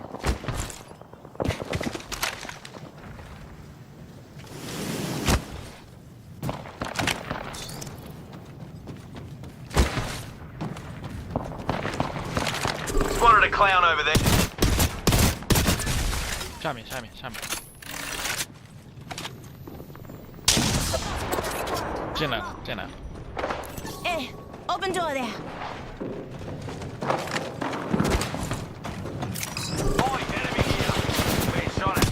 Spotted a clown over there. 下面下面下面。进来了进来了。 Hey, open door there. Oi, enemy here. Being shot at.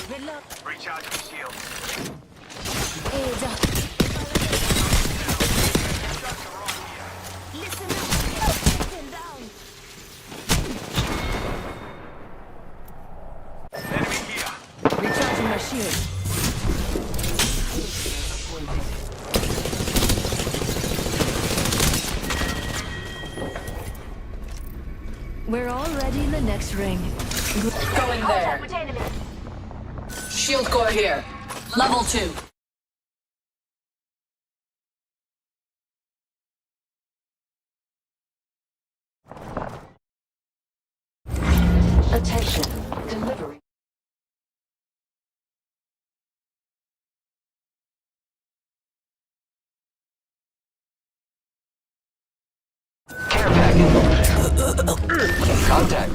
Reload. Recharging shield. Aids up. Listen up. Listen down. Enemy here. Recharging my shield. We're already in the next ring. Going there. Shield core here. Level 2. Attention. Delivery. Care package. Contact.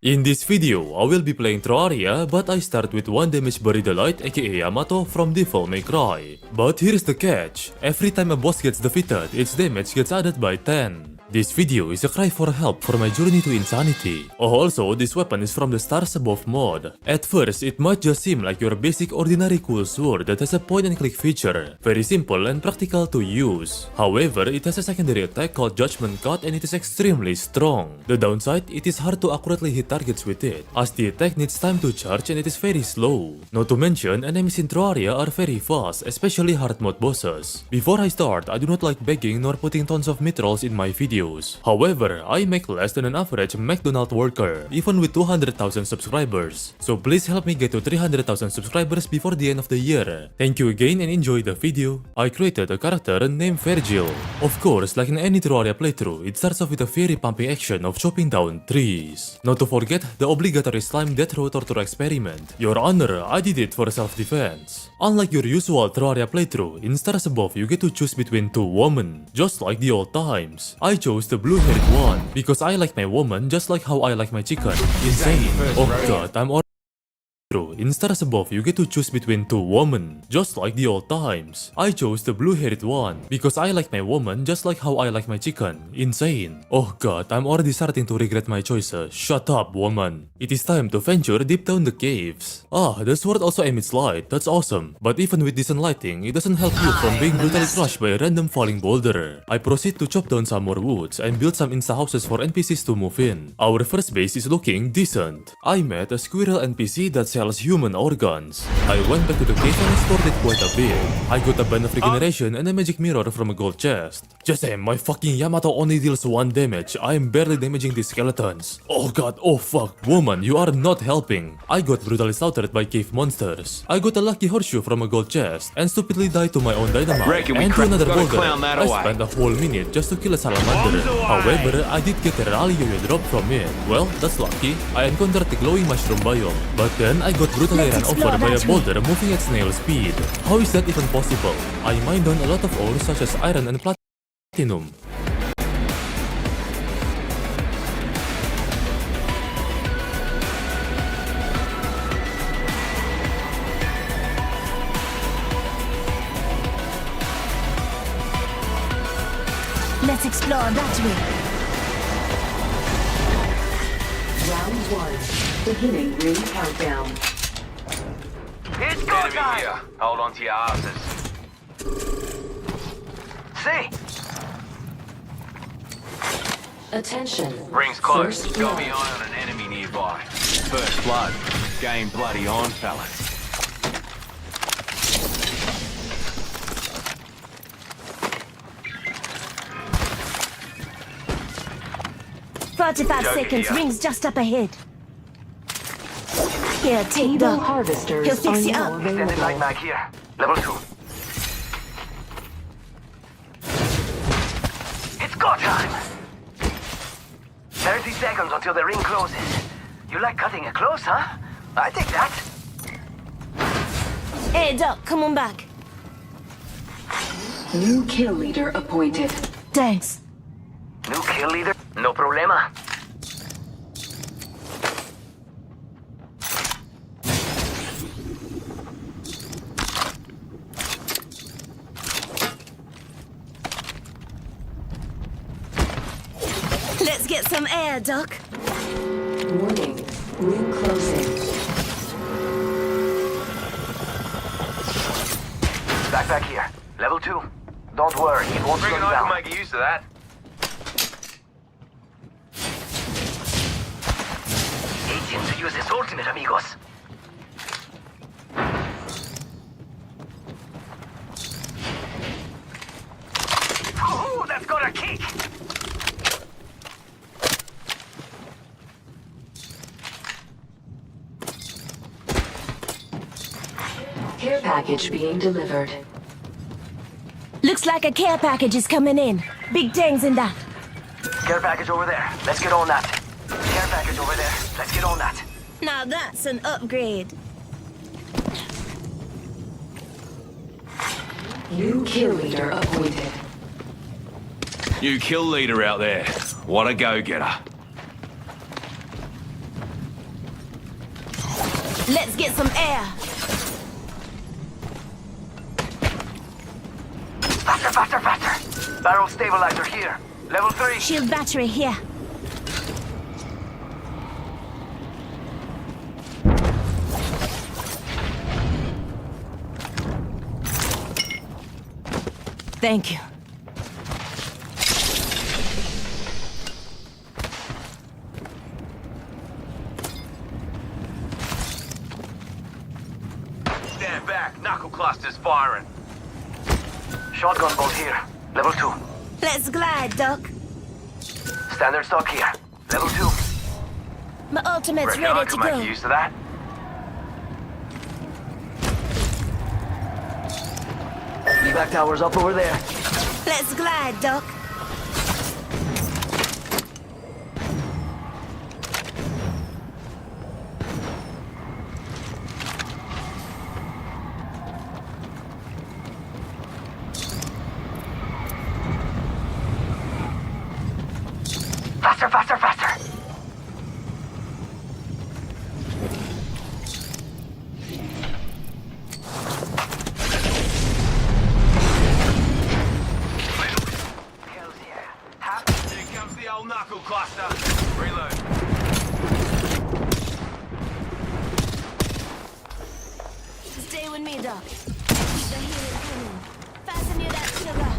In this video, I will be playing Terraria, but I start with 1 damage Baridolite aka Yamato from Devil May Cry. But here's the catch, every time a boss gets defeated, its damage gets added by 10. This video is a cry for help for my journey to insanity. Oh, also, this weapon is from the Stars Above mod. At first, it might just seem like your basic ordinary cool sword that has a point and click feature, very simple and practical to use. However, it has a secondary attack called Judgment Cut and it is extremely strong. The downside, it is hard to accurately hit targets with it, as the attack needs time to charge and it is very slow. Not to mention, enemies in Terraria are very fast, especially hard mode bosses. Before I start, I do not like begging nor putting tons of mid-rolls in my videos. However, I make less than an average McDonald's worker, even with 200,000 subscribers. So please help me get to 300,000 subscribers before the end of the year. Thank you again and enjoy the video. I created a character named Virgil. Of course, like in any Terraria playthrough, it starts off with a very pumping action of chopping down trees. Not to forget the obligatory slime death row torture experiment. Your Honor, I did it for self-defense. Unlike your usual Terraria playthrough, in Stars Above you get to choose between 2 women, just like the old times. I chose the blue-haired one, because I like my woman just like how I like my chicken. Insane. Oh god, I'm already in Stars Above you get to choose between 2 women, just like the old times. I chose the blue-haired one, because I like my woman just like how I like my chicken. Insane. Oh god, I'm already starting to regret my choices. Shut up, woman. It is time to venture deep down the caves. Ah, the sword also emits light, that's awesome. But even with decent lighting, it doesn't help you from being brutally crushed by a random falling boulder. I proceed to chop down some more woods and build some insta-houses for NPCs to move in. Our first base is looking decent. I met a squirrel NPC that sells human organs. I went back to the cave and explored it quite a bit. I got a band of regeneration and a magic mirror from a gold chest. Just say, my fucking Yamato only deals 1 damage. I am barely damaging these skeletons. Oh god, oh fuck. Woman, you are not helping. I got brutally slaughtered by cave monsters. I got a lucky horseshoe from a gold chest and stupidly died to my own dynamite and to another boulder. I spent a whole minute just to kill a salamander. However, I did get a rally yo-yo drop from it. Well, that's lucky. I encountered the glowing mushroom biome. But then I got brutally ran over by a boulder moving at snail speed. How is that even possible? I mined down a lot of ores such as iron and platinum. Let's explore that way. Round 1. Beginning ring countdown. It's go time! Here. Hold on to your asses. See? Attention. Rings close. First Got blood. me eye on an enemy nearby. First blood. Game bloody on, fellas. 45 Joker seconds. here. Rings just up ahead. Here, take the harvesters. He'll fix you up. Extended light mag here. Level 2. It's go time! 30 seconds until the ring closes. You like cutting it close, huh? I take that. Hey, Doc, come on back. New kill leader appointed. Thanks. New kill leader? No problema. Let's get some air, Doc. Warning. Ring closing. Backpack here. Level 2. Don't worry, it won't slow you down. I can make use of that. Agent to use his ultimate, amigos. Ooh, that's got a kick! Care package being delivered. Looks like a care package is coming in. Big things in that. Care package over there. Let's get on that. Care package over there. Let's get on that. Now that's an upgrade. New kill leader appointed. New kill leader out there. What a go-getter. Let's get some air. Faster, faster, faster. Barrel stabilizer here. Level 3. Shield battery here. Thank you. Stand back. Knuckle cluster's firing. Shotgun bolt here. Level 2. Let's glide, Doc. Standard stock here. Level 2. My ultimate's Reckon I ready to can go. make use of that. Evac tower's up over there. Let's glide, Doc. Faster, faster, faster. Hells yeah. Here comes the old knuckle cluster. Reload. Stay with me, Doc. Keep the healing coming. Fasten you that trigger.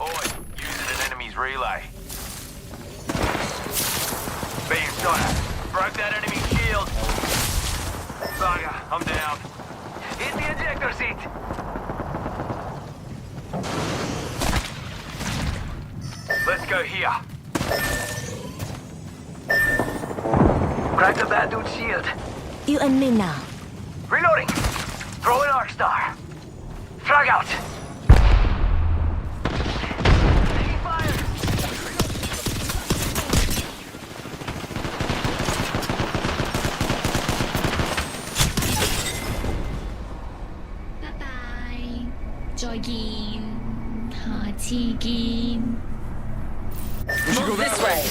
Oi, using an enemy's relay. Being shot at. Broke that enemy shield. Bugger, I'm down. Hit the ejector seat. Let's go here. Crack the bad dude's shield. You and me now. Reloading. Throw in Arc Star. Frag out. Bye. 再見，下次見。 Move this way.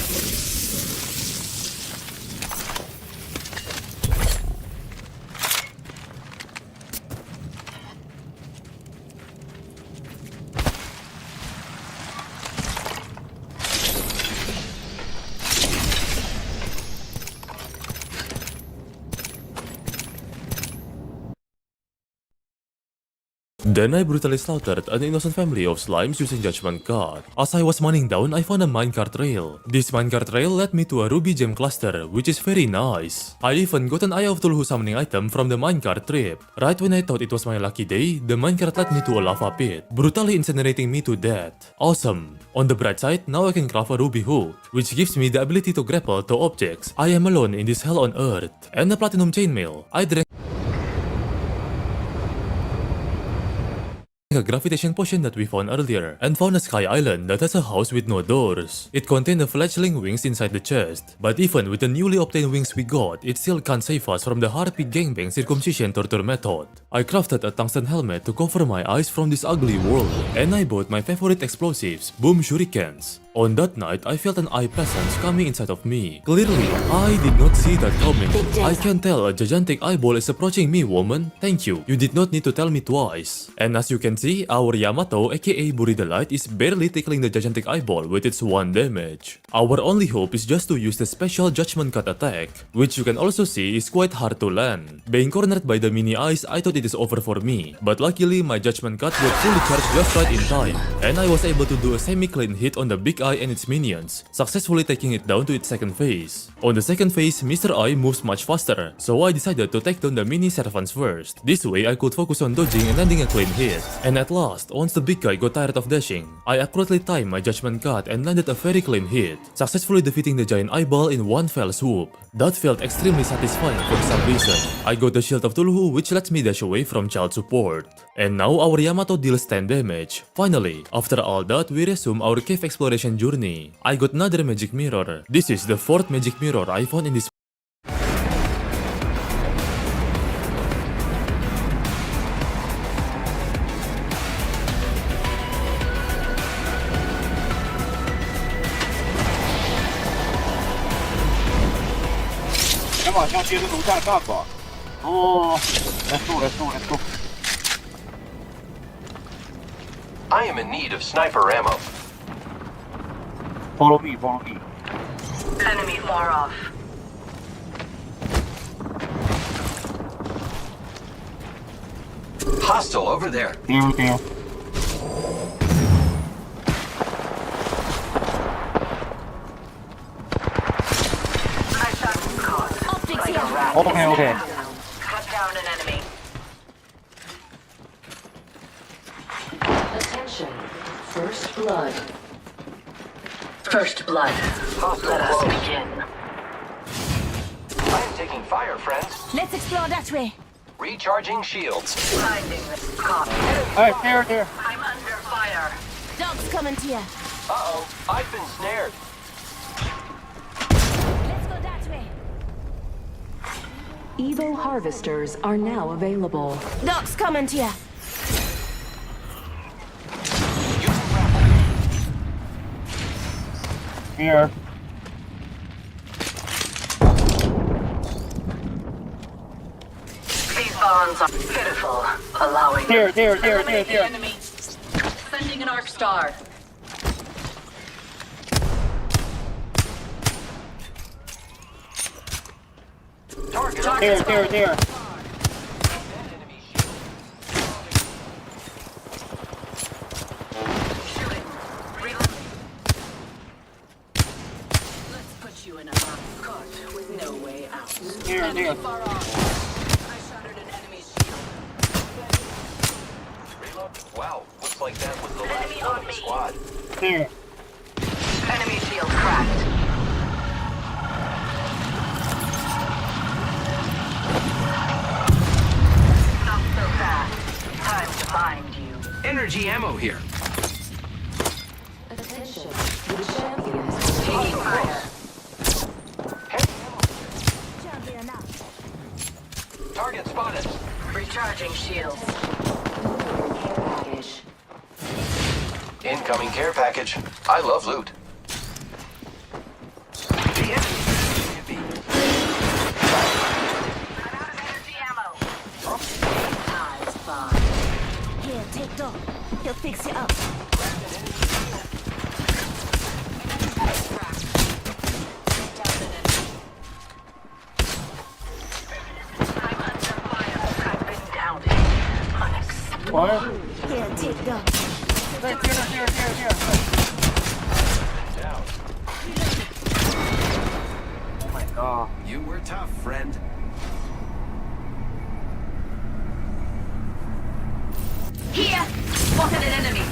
Then I brutally slaughtered an innocent family of slimes using Judgment Card. As I was mining down, I found a minecart trail. This minecart trail led me to a ruby gem cluster, which is very nice. I even got an Eye of Tulhu summoning item from the minecart trip. Right when I thought it was my lucky day, the minecart led me to a lava pit, brutally incinerating me to death. Awesome. On the bright side, now I can craft a ruby hook, which gives me the ability to grapple to objects. I am alone in this hell on earth. And a platinum chainmail. I drank a gravitation potion that we found earlier, and found a sky island that has a house with no doors. It contained the fledgling wings inside the chest, but even with the newly obtained wings we got, it still can't save us from the Harpy gangbang circumcision torture method. I crafted a tungsten helmet to cover my eyes from this ugly world, and I bought my favorite explosives, boom shurikens. On that night, I felt an eye presence coming inside of me. Clearly, I did not see that coming. I can tell a gigantic eyeball is approaching me, woman. Thank you. You did not need to tell me twice. And as you can see, our Yamato aka Buri the Light is barely tickling the gigantic eyeball with its 1 damage. Our only hope is just to use the special Judgment Cut attack, which you can also see is quite hard to land. Being cornered by the mini eyes, I thought it is over for me, but luckily my Judgment Cut got fully charged just right in time, and I was able to do a semi-clean hit on the big eye and its minions, successfully taking it down to its second phase. On the second phase, Mr. Eye moves much faster, so I decided to take down the mini servants first. This way I could focus on dodging and landing a clean hit. And at last, once the big guy got tired of dashing, I accurately timed my Judgment Cut and landed a very clean hit, successfully defeating the giant eyeball in one fell swoop. That felt extremely satisfying for some reason. I got the Shield of Tulhu, which lets me dash away from child support. And now our Yamato deals 10 damage. Finally, after all that, we resume our cave exploration journey. I got another magic mirror. This is the 4th magic mirror I found in this. I am in need of sniper ammo. Follow me, follow me. Enemy far off. Hostile over there. There. Okay. Cut down an enemy. Attention. First blood. First blood. Let us begin. I am taking fire, friends. Let's explore that way. Recharging shields. Finding this cop. Alright, there. I'm under fire. Dogs coming to you. Uh-oh, I've been snared. Let's go that way. Evo harvesters are now available. Dogs coming to you. Here. These bonds are pitiful, allowing There. Eliminate the enemy. Sending an arc star. There. Let's put you in a box caught with no way out. There. Enemy far off. I shattered an enemy's shield. Reload. Wow, looks like that was the Enemy last one on of the me. squad. There. Enemy shield cracked. Not so fast. Time to find you. Energy ammo here. Attention. The champion has Taking fire. Champion now. Target spotted. Recharging shields. package. Incoming care package. I love loot. Here, take dog. He'll fix you up. Here, take that. Oh my god. You were tough, friend. Here! Spotted an enemy.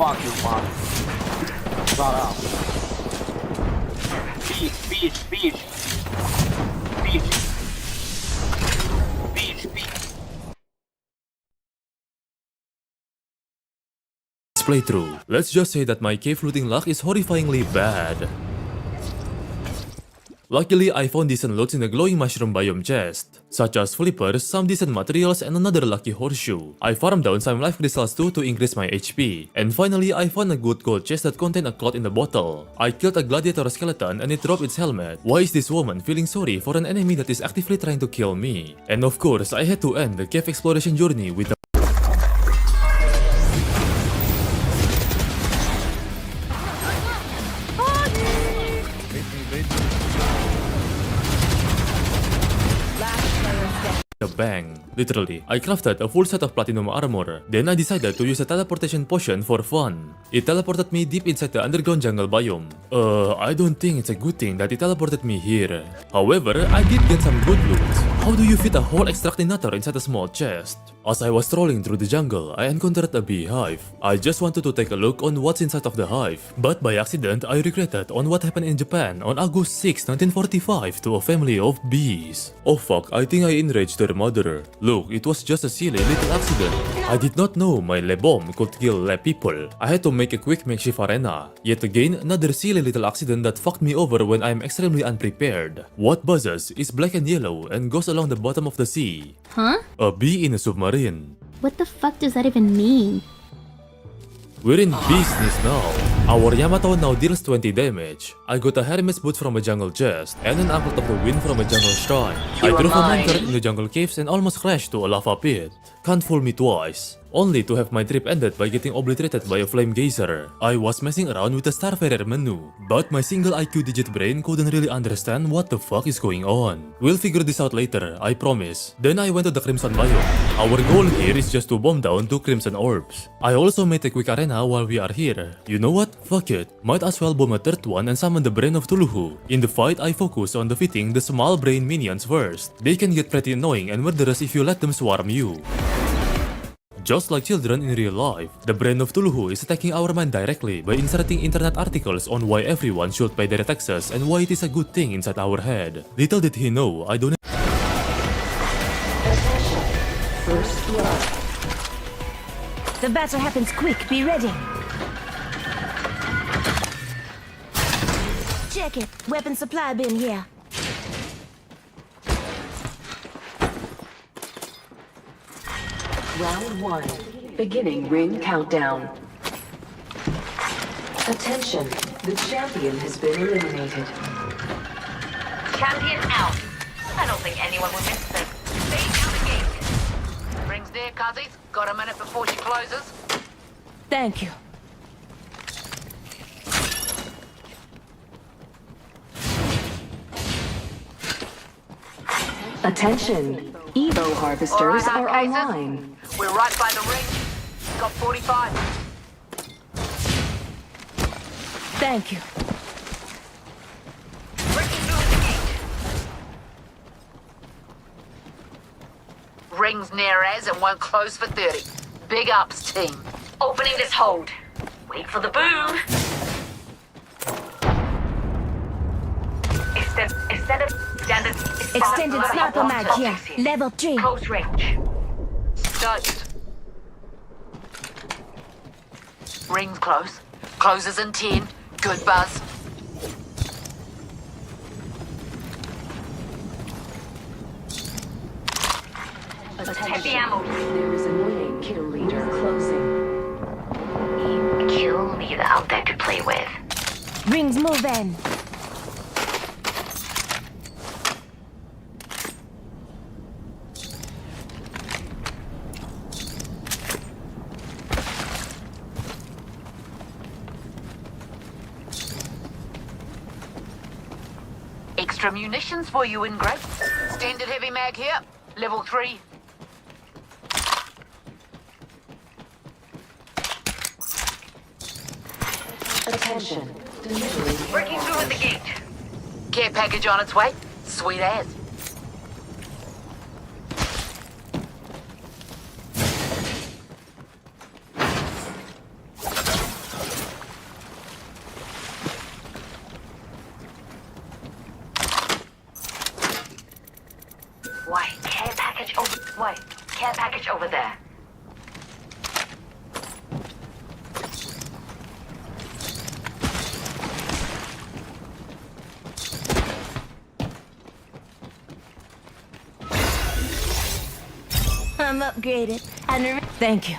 Fuck you, man. Shut up. Beach. Playthrough. Let's just say that my cave looting luck is horrifyingly bad. Luckily, I found decent loads in the glowing mushroom biome chest, such as flippers, some decent materials, and another lucky horseshoe. I farmed down some life crystals too to increase my HP. And finally, I found a good gold chest that contained a cloth in the bottle. I killed a gladiator skeleton and it dropped its helmet. Why is this woman feeling sorry for an enemy that is actively trying to kill me? And of course, I had to end the cave exploration journey with the bang. Literally, I crafted a full set of platinum armor. Then I decided to use a teleportation potion for fun. It teleported me deep inside the underground jungle biome. I don't think it's a good thing that it teleported me here. However, I did get some good loot. How do you fit a whole extractinator inside a small chest? As I was strolling through the jungle, I encountered a beehive. I just wanted to take a look on what's inside of the hive. But by accident, I regretted on what happened in Japan on August 6, 1945 to a family of bees. Oh fuck, I think I enraged their mother. Look, it was just a silly little accident. I did not know my lab bomb could kill lab people. I had to make a quick makeshift arena. Yet again, another silly little accident that fucked me over when I am extremely unprepared. What buzzes is black and yellow and goes along the bottom of the sea. Huh? A bee in a submarine. What the fuck does that even mean? We're in business now. Our Yamato now deals 20 damage. I got a Hermes boot from a jungle chest and an anklet of the wind from a jungle shrine. I drove a minecart in the jungle caves and almost crashed to a lava pit. Can't fool me twice. Only to have my trip ended by getting obliterated by a flame geyser. I was messing around with the Starfarer menu, but my single IQ digit brain couldn't really understand what the fuck is going on. We'll figure this out later, I promise. Then I went to the Crimson biome. Our goal here is just to bomb down 2 Crimson orbs. I also made a quick arena while we are here. You know what? Fuck it. Might as well bomb a third one and summon the Brain of Tuluhu. In the fight, I focus on defeating the small brain minions first. They can get pretty annoying and murderous if you let them swarm you. Just like children in real life, the Brain of Tuluhu is attacking our mind directly by inserting internet articles on why everyone should pay their taxes and why it is a good thing inside our head. Little did he know, I don't. First blood. The battle happens quick. Be ready. Check it. Weapon supply bin here. Round 1. Beginning ring countdown. Attention. The champion has been eliminated. Champion out. I don't think anyone will miss them. Stay out the gate. Rings there, cuzzies. Got a minute before she closes. Thank you. Attention. Evo harvesters are online. We're right by the ring. Got 45. Thank you. Breaking through the gate. Ring's near as and won't close for 30. Big ups, team. Opening this hold. Wait for the boom. Extended sniper mag here. Level 3. Close range. Stoked. Ring's close. Closes in 10. Good buzz. Heavy ammo. There is a annoying kill leader closing. Kill leader out there to play with. Rings moving. Extra munitions for you in grade. Standard heavy mag here. Level 3. Attention. Delivery. Breaking through at the gate. Care package on its way. Sweet as. Care package over there. I'm upgraded. And thank you.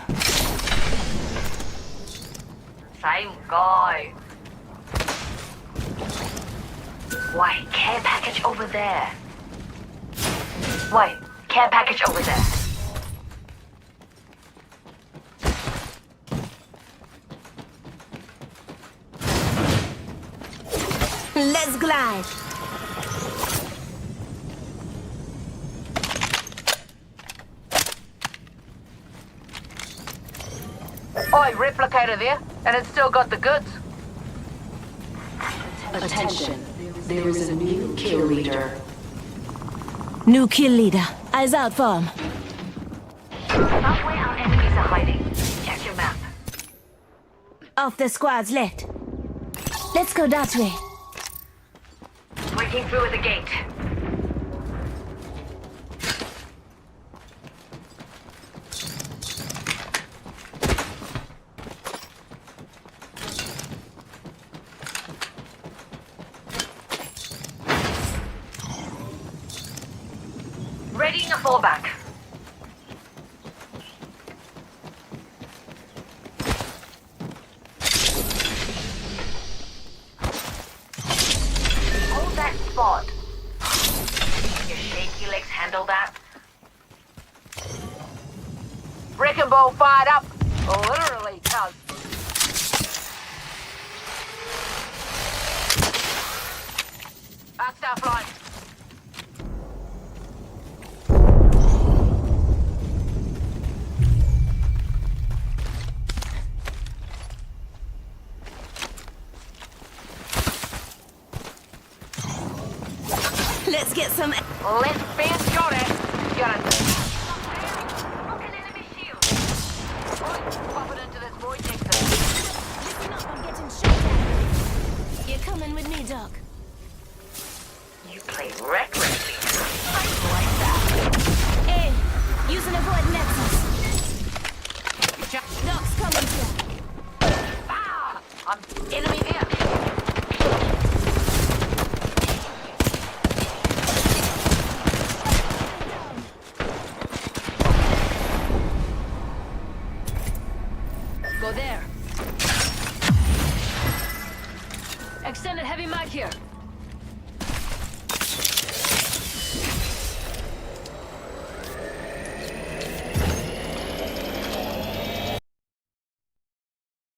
Same guy. Wait, care package over there. Wait, care package over there. Let's glide. Oi, replicator there, and it's still got the goods. Attention, there is a new kill leader. New kill leader. Eyes out for him. Not where our enemies are hiding. Check your map. Off the squad's left. Let's go that way. Breaking through at the gate. Readying a fallback. Hold that spot. Can your shaky legs handle that? Wrecking ball fired up. Literally, cuz. Hostile flying. Let's get some. Let's fence shot at. Got it. Pop it into this void next to me. Listen up, I'm getting shot at. You're coming with me, Doc. You play recklessly. I like that. Hey, using a void nexus. Doc's coming here. Ah! I'm enemy there. Go there. Extended heavy mag here.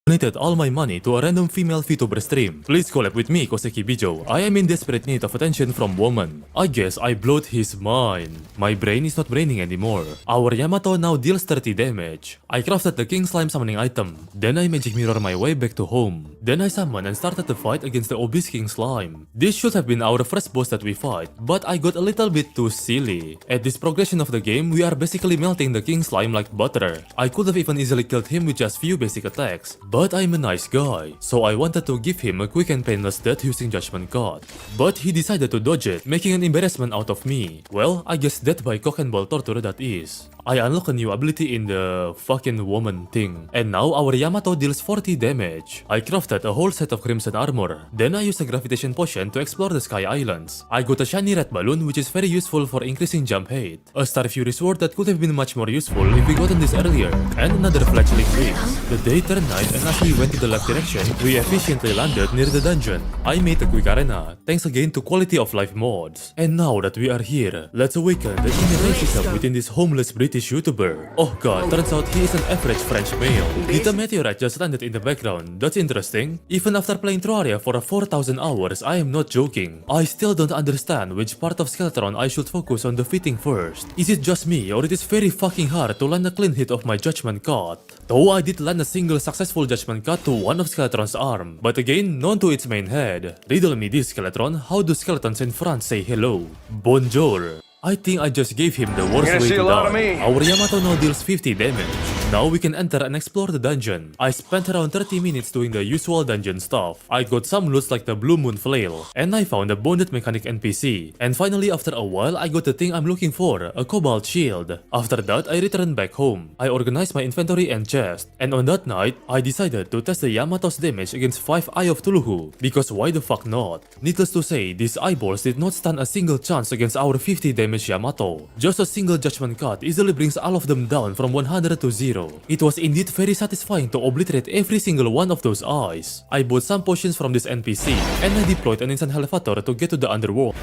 Donated all my money to a random female VTuber stream. Please collab with me, Koseki Bijo. I am in desperate need of attention from woman. I guess I blowed his mind. My brain is not braining anymore. Our Yamato now deals 30 damage. I crafted the King Slime summoning item. Then I magic mirror my way back to home. Then I summon and started the fight against the obese King Slime. This should have been our first boss that we fight, but I got a little bit too silly. At this progression of the game, we are basically melting the King Slime like butter. I could have even easily killed him with just few basic attacks. But I'm a nice guy, so I wanted to give him a quick and painless death using Judgment Card. But he decided to dodge it, making an embarrassment out of me. Well, I guess death by cock and ball torture that is. I unlock a new ability in the fucking woman thing. And now our Yamato deals 40 damage. I crafted a whole set of crimson armor. Then I used a gravitation potion to explore the Sky Islands. I got a shiny red balloon which is very useful for increasing jump height. A Star Fury sword that could have been much more useful if we gotten this earlier. And another fledgling base. The day turned night and as we went to the left direction, we efficiently landed near the dungeon. I made a quick arena, thanks again to quality of life mods. And now that we are here, let's awaken the inner racism within this homeless British British YouTuber. Oh god, turns out he is an average French male. Did a meteorite just landed in the background? That's interesting. Even after playing Terraria for 4,000 hours, I am not joking. I still don't understand which part of Skeletron I should focus on defeating first. Is it just me, or it is very fucking hard to land a clean hit of my Judgment Cut? Though I did land a single successful Judgment Cut to one of Skeletron's arm, but again, none to its main head. Riddle me this, Skeletron, how do skeletons in France say hello? Bonjour. I think I just gave him the worst way to die. Our Yamato now deals 50 damage. Now we can enter and explore the dungeon. I spent around 30 minutes doing the usual dungeon stuff. I got some loots like the Blue Moon Flail, and I found a Bonded Mechanic NPC. And finally, after a while, I got the thing I'm looking for, a Cobalt Shield. After that, I returned back home. I organized my inventory and chest, and on that night, I decided to test the Yamato's damage against 5 Eye of Tuluhu, because why the fuck not? Needless to say, these eyeballs did not stand a single chance against our 50 damage Yamato. Just a single Judgment Cut easily brings all of them down from 100 to 0. It was indeed very satisfying to obliterate every single one of those eyes. I bought some potions from this NPC, and I deployed an instant elevator to get to the underworld.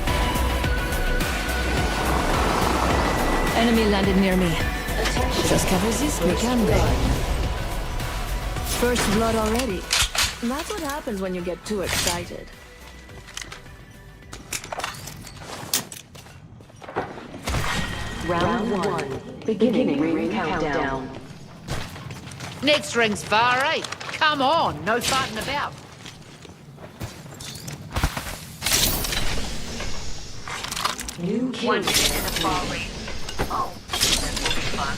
Enemy landed near me. Just can't resist me, can they? First blood already. That's what happens when you get too excited. Round 1. Beginning ring countdown. Next ring's far, eh? Come on, no farting about. New kill. 1 minute in the far range. Oh, that will be fun.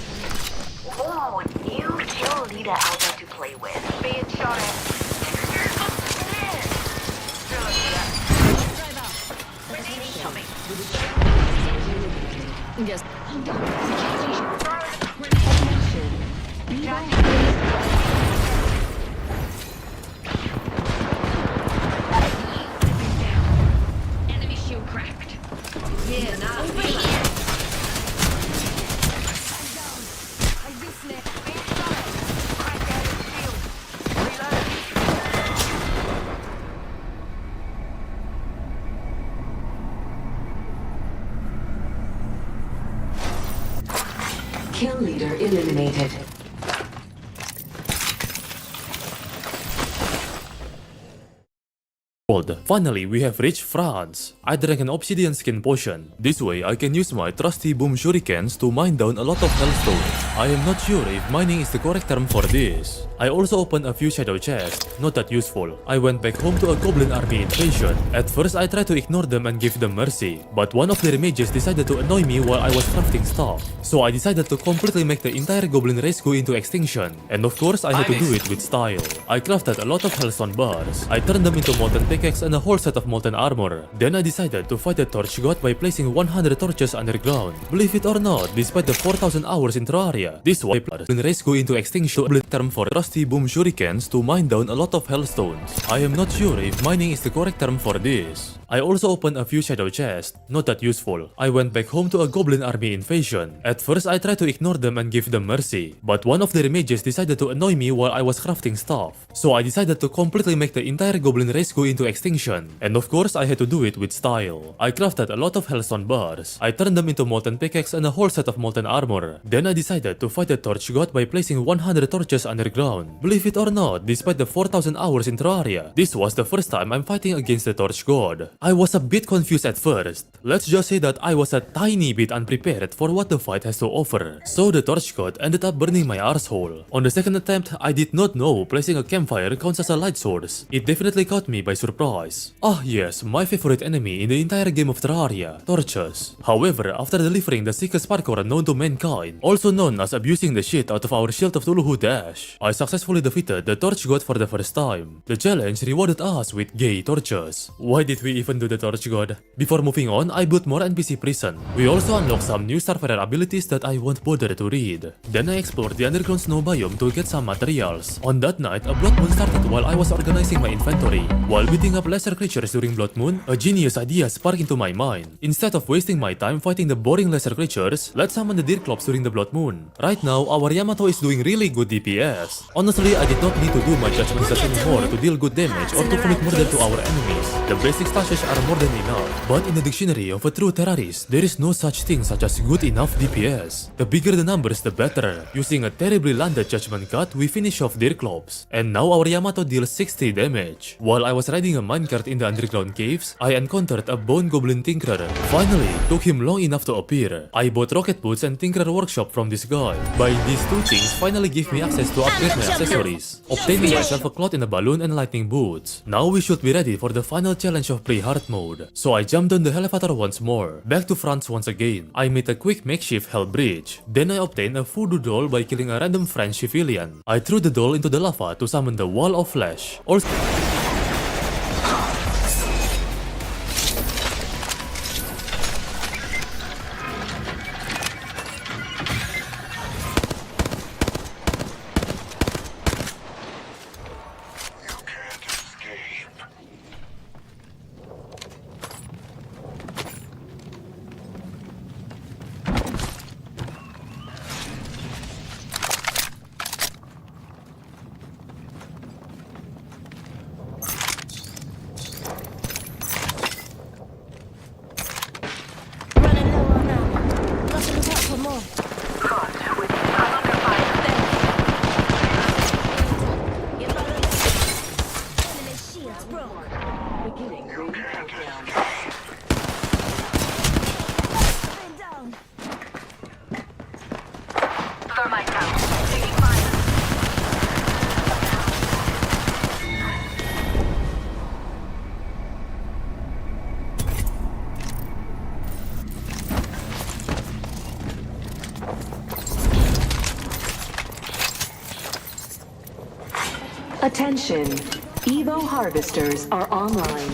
Oh, new kill leader out there to play with. Being shot at. Yes. Enemy shield cracked. Yeah, nah. Over here. Kill leader eliminated. Finally, we have reached France. I drank an obsidian skin potion. This way, I can use my trusty boom shurikens to mine down a lot of hellstone. I am not sure if mining is the correct term for this. I also opened a few shadow chests, not that useful. I went back home to a goblin army invasion. At first, I tried to ignore them and give them mercy, but one of their mages decided to annoy me while I was crafting stuff. So I decided to completely make the entire goblin race go into extinction. And of course, I had to do it with style. I crafted a lot of hellstone bars. I turned them into molten pickaxe and a whole set of molten armor. Then I decided to fight the Torch God by placing 100 torches underground. Believe it or not, despite the 4,000 hours in Terraria, this was when race go into extinction term for trusty boom shurikens to mine down a lot of hellstones. I am not sure if mining is the correct term for this. I also opened a few shadow chests, not that useful. I went back home to a goblin army invasion. At first I tried to ignore them and give them mercy, but one of their mages decided to annoy me while I was crafting stuff. So I decided to completely make the entire goblin race go into extinction. And of course I had to do it with style. I crafted a lot of hellstone bars. I turned them into molten pickaxe and a whole set of molten armor. Then I decided to fight the Torch God by placing 100 torches underground. Believe it or not, despite the 4,000 hours in Terraria, this was the first time I'm fighting against the Torch God. I was a bit confused at first. Let's just say that I was a tiny bit unprepared for what the fight has to offer. So the Torch God ended up burning my arsehole. On the second attempt, I did not know placing a campfire counts as a light source. It definitely caught me by surprise. Ah yes, my favorite enemy in the entire game of Terraria, torches. However, after delivering the sickest parkour known to mankind, also known as abusing the shit out of our Shield of Tuluhu dash, I successfully defeated the Torch God for the first time. The challenge rewarded us with gay torches. Why did we even do the Torch God? Before moving on, I built more NPC prison. We also unlocked some new Starfarer abilities that I won't bother to read. Then I explored the underground snow biome to get some materials. On that night, a blood moon started while I was organizing my inventory. While beating up lesser creatures during blood moon, a genius idea sparked into my mind. Instead of wasting my time fighting the boring lesser creatures, let's summon the Deerclops during the blood moon. Right now, our Yamato is doing really good DPS. Honestly, I did not need to do my judgment anymore to deal good damage or to commit murder to our enemies. The basic station DPSs are more than enough, but in the dictionary of a true terrorist, there is no such thing such as good enough DPS. The bigger the numbers, the better. Using a terribly landed judgment cut, we finish off their clubs, and now our Yamato deals 60 damage. While I was riding a minecart in the underground caves, I encountered a bone goblin tinkerer. Finally, took him long enough to appear. I bought rocket boots and tinkerer workshop from this guy. Buying these two things finally gave me access to upgrade my accessories, obtaining myself a cloth and a balloon and lightning boots. Now we should be ready for the final challenge of pre-hard mode. So I jumped on the elevator once more, back to France once again. I made a quick makeshift hell bridge. Then I obtained a voodoo doll by killing a random French civilian. I threw the doll into the lava to summon the wall of flesh. Also, Attention, Evo harvesters are online.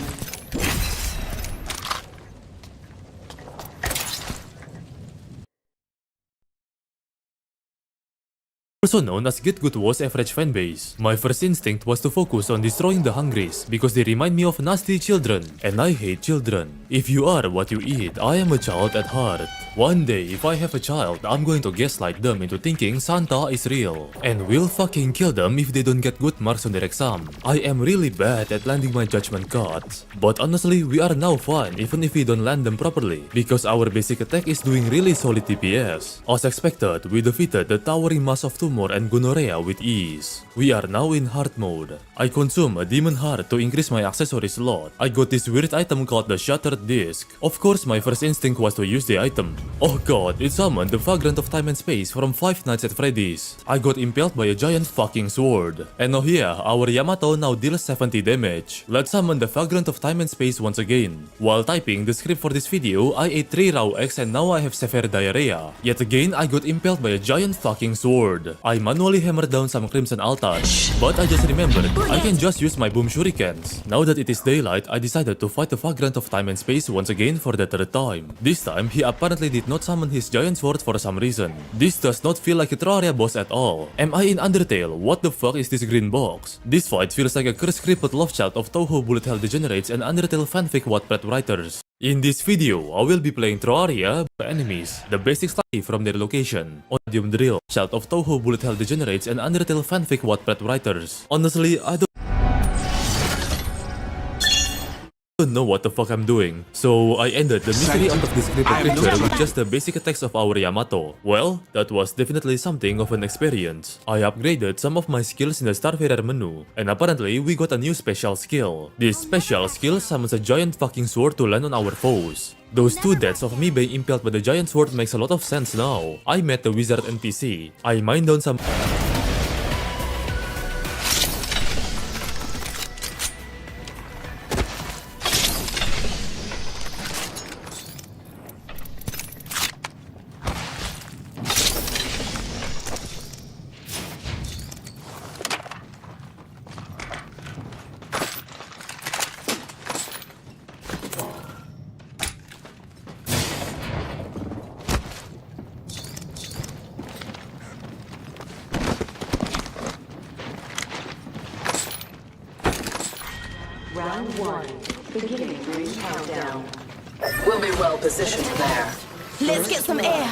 also known as Get Good Was average fanbase. My first instinct was to focus on destroying the Hungries because they remind me of nasty children, and I hate children. If you are what you eat, I am a child at heart. One day, if I have a child, I'm going to gaslight them into thinking Santa is real, and will fucking kill them if they don't get good marks on their exam. I am really bad at landing my judgment cards, but honestly, we are now fine even if we don't land them properly, because our basic attack is doing really solid DPS. As expected, we defeated the towering mass of tumor and gonorrhea with ease. We are now in hard mode. I consume a demon heart to increase my accessory slot. I got this weird item called the Shattered Disc. Of course, my first instinct was to use the item. Oh god, it summoned the Vagrant of Time and Space from Five Nights at Freddy's. I got impaled by a giant fucking sword. And oh yeah, our Yamato now deals 70 damage. Let's summon the Vagrant of Time and Space once again. While typing the script for this video, I ate 3 raw eggs and now I have severe diarrhea. Yet again, I got impaled by a giant fucking sword. I manually hammered down some crimson altars, but I just remembered, I can just use my boom shurikens. Now that it is daylight, I decided to fight the Vagrant of Time and Space once again for the 3rd time. This time, he apparently did not summon his giant sword for some reason. This does not feel like a Terraria boss at all. Am I in Undertale? What the fuck is this green box? This fight feels like a cursed crippled love child of Touhou Bullet Hell Degenerates and Undertale fanfic Wattpad writers. In this video, I will be playing Terraria by enemies, the basic study from their location, Odium Drill, child of Touhou Bullet Hell Degenerates and Undertale fanfic Wattpad writers. Honestly, I don't know what the fuck I'm doing, so I ended the mystery out of this crippled creature with just the basic attacks of our Yamato. Well, that was definitely something of an experience. I upgraded some of my skills in the Starfarer menu, and apparently we got a new special skill. This special skill summons a giant fucking sword to land on our foes. Those 2 deaths of me being impaled by the giant sword makes a lot of sense now. I met the wizard NPC. I mined down some Round 1. Beginning ring countdown. We'll be well positioned there. Let's get some air.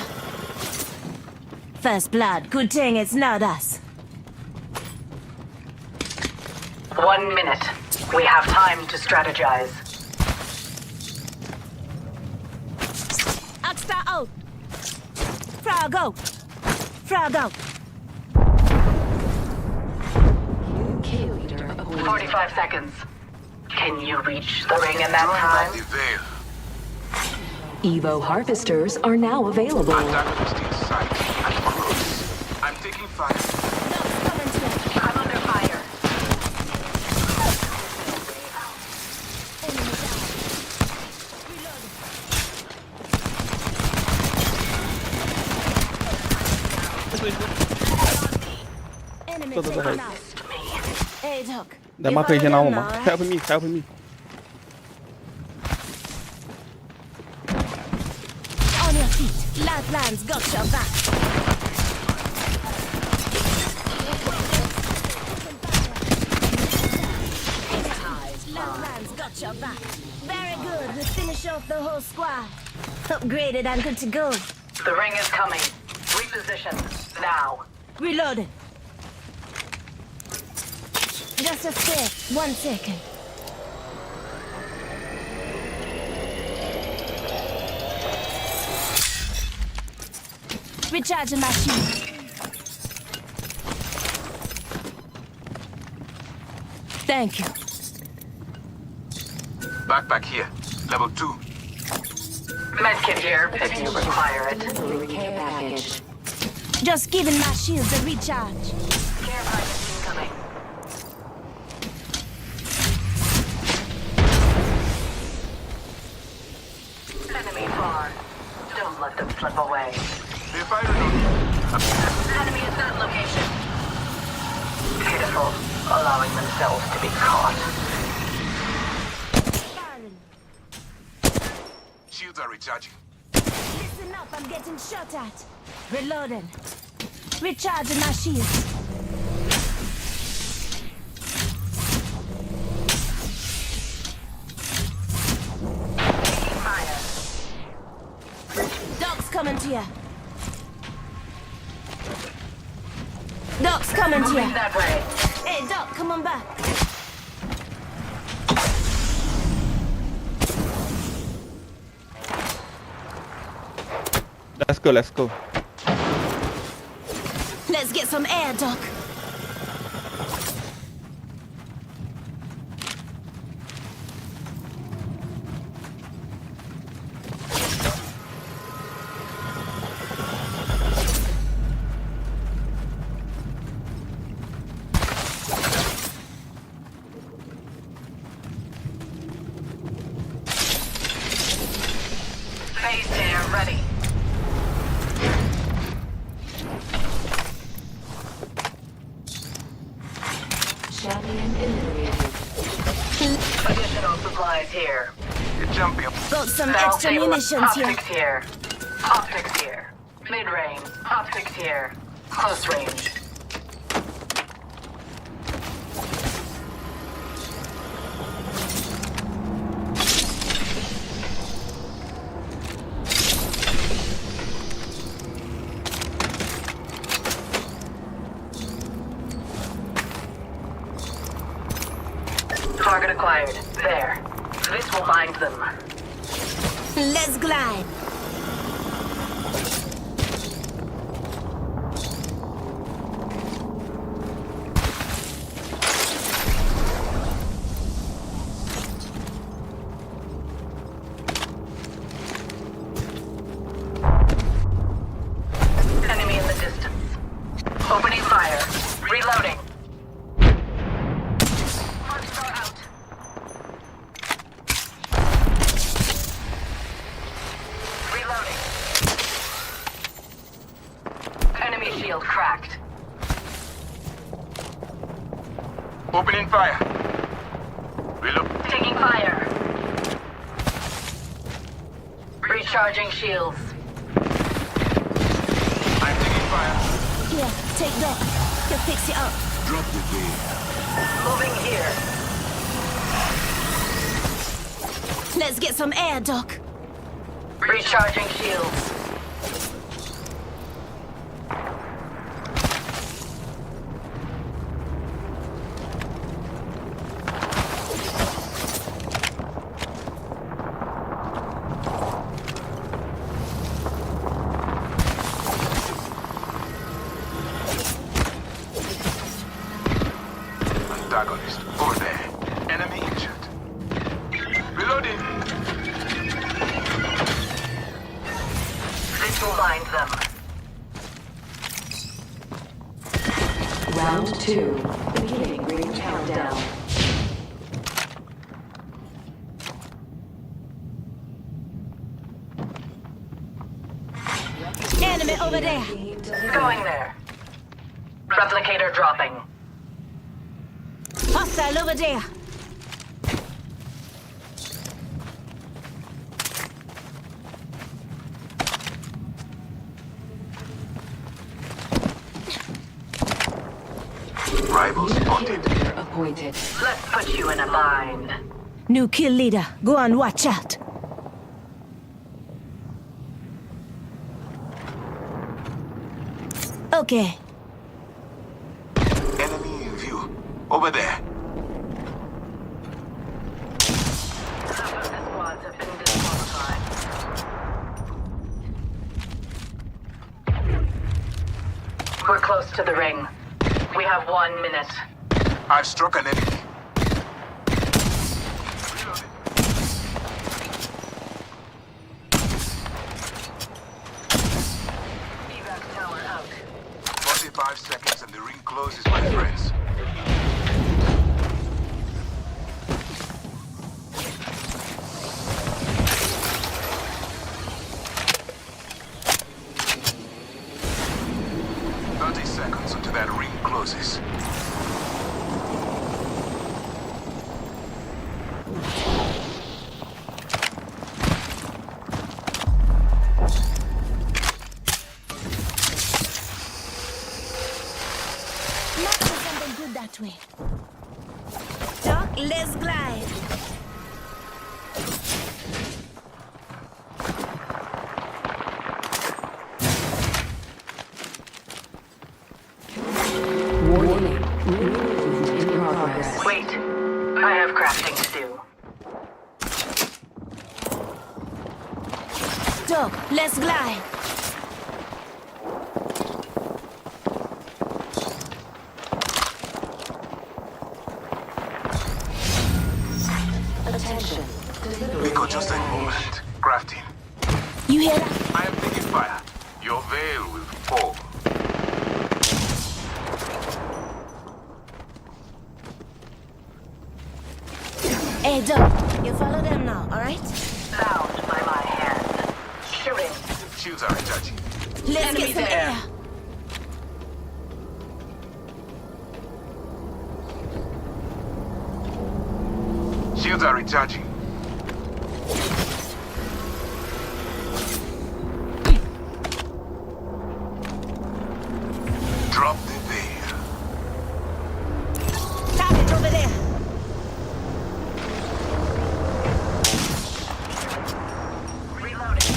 First blood. Good thing it's not us. 1 minute. We have time to strategize. Hostile out. Frag out. Frag out. 45 seconds. Can you reach the ring in that time? Evo harvesters are now available. I'm taking fire. I'm under fire.这都还。 Hey, Doc. 来妈可以先拿我吗 ？Help me, help me. On your feet. Lifelines got your back. Lifelines got your back. Very good. We finish off the whole squad. Upgraded and good to go. The ring is coming. Reposition. Now. Reloaded. Just a sec. 1 second. Recharging my shield. Thank you. Backpack here. Level 2. Medkit here, if you require it. Care package. Just giving my shields a recharge. Care package incoming. Enemy far. Don't let them slip away. If I reload. Enemy is that location. Pitiful, allowing themselves to be caught. Shields are recharging. Listen up, I'm getting shot at. Reloading. Recharging my shields. Fire. Doc's coming to you. Doc's coming to you. Moving that way. Hey, Doc, come on back. Let's go, let's go. Let's get some air, Doc. Phase air ready. Champion eliminated. Additional supplies here. You're jumping. Got some Bell extra table. munitions here. Optics here. Optics here. Mid-range. Optics here. Close range. Target acquired. There. This will bind them. Let's glide. Enemy in the distance. Opening fire. Reloading. Monster out. Reloading. Enemy shield cracked. Opening fire. Reload. Taking fire. Recharging shields. I'm taking fire. Here, take Doc. He'll fix it up. Drop the gate. Moving here. Let's get some air, Doc. Recharging shields. antagonist. Over there. Enemy injured. Reloading. This will bind them. Round 2. Beginning ring countdown. Enemy over there. Going there. Replicator dropping. Hostile over there. Rivals spotted. Appointed. Let's put you in a bind. New kill leader. Go on, watch out. Okay. Enemy in view. Over there. Squads have been disqualified. We're close to the ring. We have 1 minute. I've struck an enemy. Evac tower out. 45 seconds and the ring closes, my friends. Seconds until that ring closes. Let's do something good that way. Doc, let's glide. Warning. Ring in progress. Wait. I have crafting to do. Doc, let's glide. Attention. Miko, just a moment. Crafting. You hear that? I am taking fire. Your veil will fall. Hey, Doc, you follow them now, alright? Bound by my hand. Shooting. Shields are recharging. Let's Enemy get some there. air. Shields are recharging. Drop the veil. Target over there. Reloading.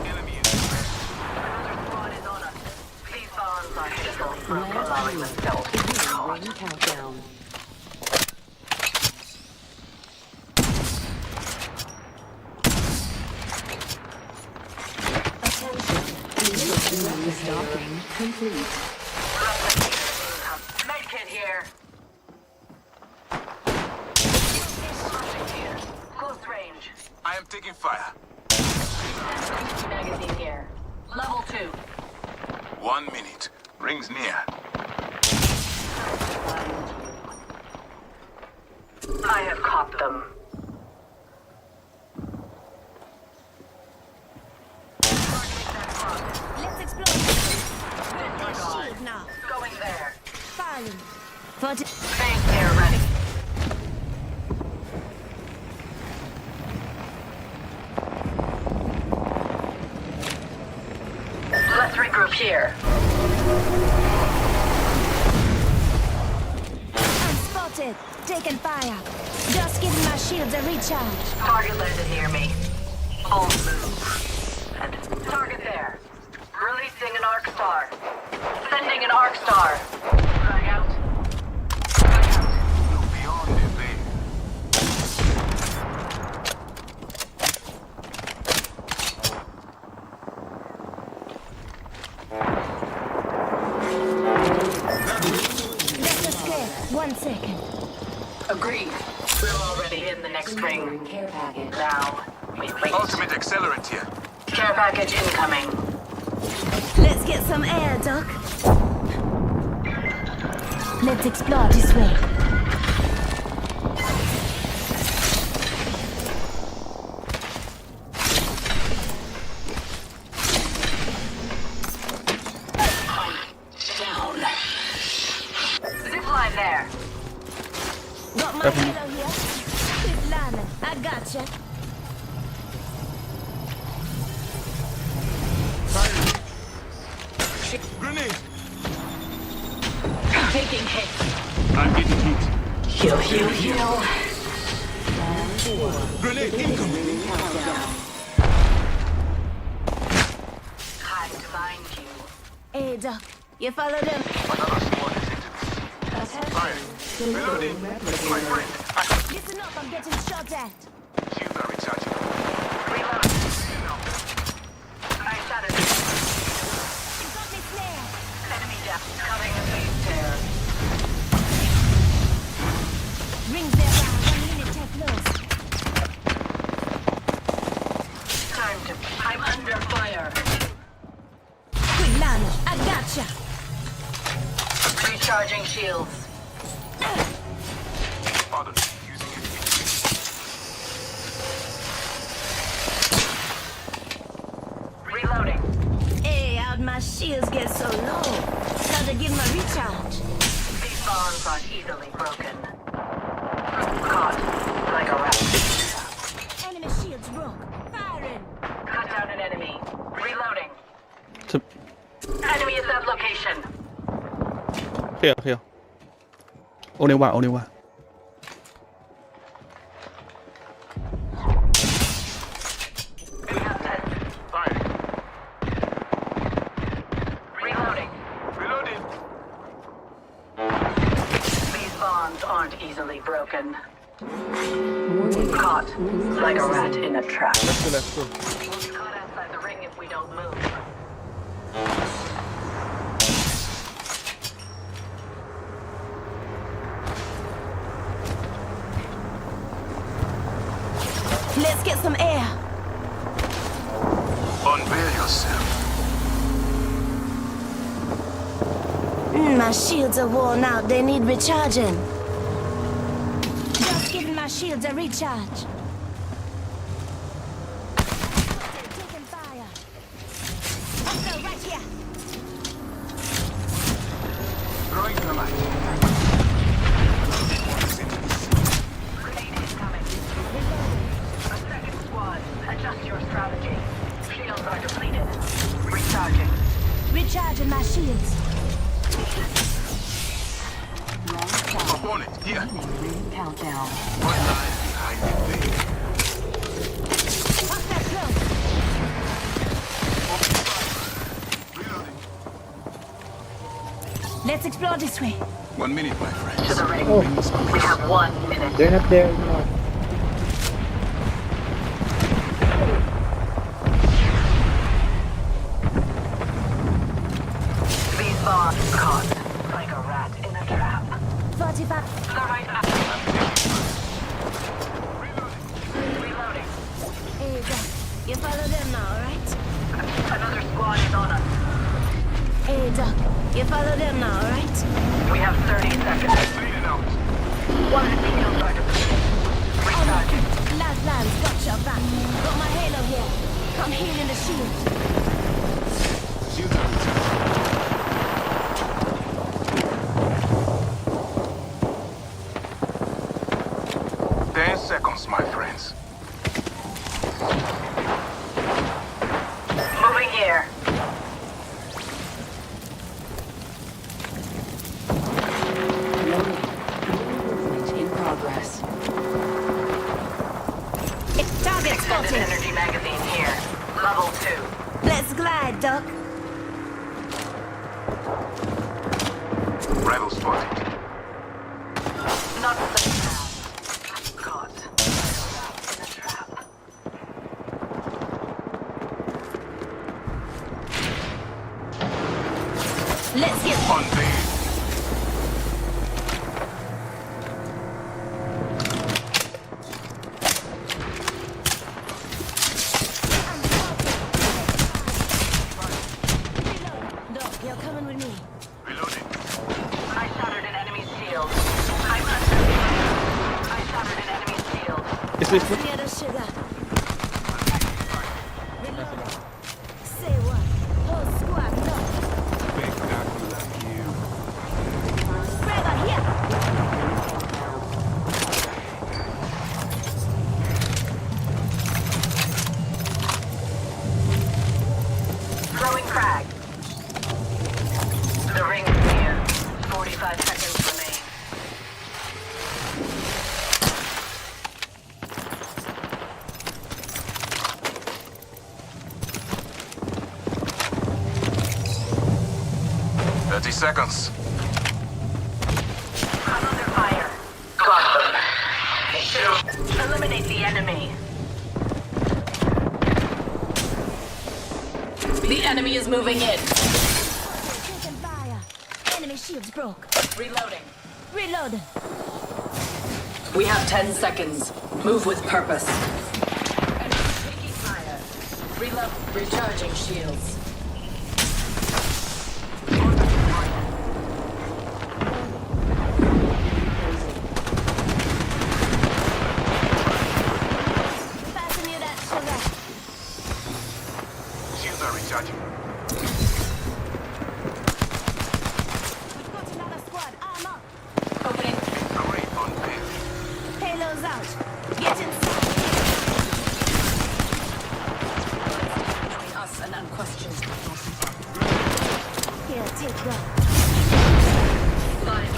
Enemy is there. Another squad is on us. These bonds are hateful for allowing themselves to be caught. Ring countdown. Docking complete. Medkit here. Close range. I am taking fire. Magazine here. Level 2. 1 minute. Rings near. I have caught them. Let's explore. Shield now. Going there. Firing. 40. Bank air ready. Let's regroup here. I'm spotted. Taking fire. Just giving my shields a recharge. Target landed near me. Bold move. And target there. Releasing an arc star. Sending an arc star. Drag out. Drag out. Beyond the veil. Let's escape. 1 second. Agreed. We're already in the next ring. Care package. Now, we wait. Ultimate accelerant here. Care package incoming. Let's get some air, Doc. Let's explore this way. Down. Zipline there. Got my halo here. Quick lineman, I gotcha. Grenade. Taking hits. I'm getting hit. Heal, heal, heal. Grenade incoming. Time to bind you. Hey, Doc, you follow them? Another squad is into this. Firing. Reloading. My friend. Listen up, I'm getting shot at. Shields are recharging. Reload. I shot it. You got me snare. Enemy down. Cutting a phase tear. Rings there around 1 minute, take close. Time to. I'm under fire. Quick lineman, I gotcha. Recharging shields. Father, using it. Reloading. Hey, how'd my shields get so low? Gotta give my recharge. These bonds aren't easily broken. Caught like a rat. Enemy shields broke. Firing. Cut down an enemy. Reloading. 这 Enemy at that location. here here. Only one, only one. We have 10. Firing. Reloading. Reloading. These bonds aren't easily broken. Caught like a rat in a trap. Let's go. We'll be caught outside the ring if we don't move. Let's get some air. Unveil yourself. My shields are worn out. They need recharging. Just giving my shields a recharge. Taking fire. Hostile right here. Throwing thermite. Grenade incoming. A second squad. Adjust your strategy. Shields are depleted. Recharging. Recharging my shields. Opponent, here. Countdown. One line behind the thing. Hostile close. Reloading. Let's explore this way. 1 minute, my friend. To the ring. Oh, We have 1 minute. they're not there. No. These bonds caught like a rat in a trap. 45. Thermite Reloading. Hey, Doc, you follow them now, alright? Another squad is on us. Hey, Doc, you follow them now, alright? We have 30 seconds. Bleeding out. One shield are depleted. Recharging. Last line's got your back. Got my halo here. I'm healing the shield. Shields are recharging. Seconds, my friends. Moving here. In progress. Target Extended spotted. energy magazine here. Level 2. Let's glide, Doc. Rebel spotted. Not the trap. Caught. In a trap. Let's get Unveil. It's this Pass me the sugar. Say what? Whole squad, look. Gregor, here. Throwing frag. The ring is near. 45 seconds remain. Seconds. I'm under fire. Got them. Eliminate the enemy. The enemy is moving in. Taking fire. Enemy shields broke. Reloading. Reloading. We have 10 seconds. Move with purpose. Enemy taking fire. Reload. Recharging shields. Passing you that sugar. Shields are recharging. We've got another squad. Arm up. Opening. Great on pin. Payloads out. Get inside. Between us and unquestioned. Here, take that. Live.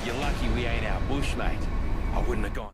You're lucky we ain't out bush, mate. I wouldn't have gone.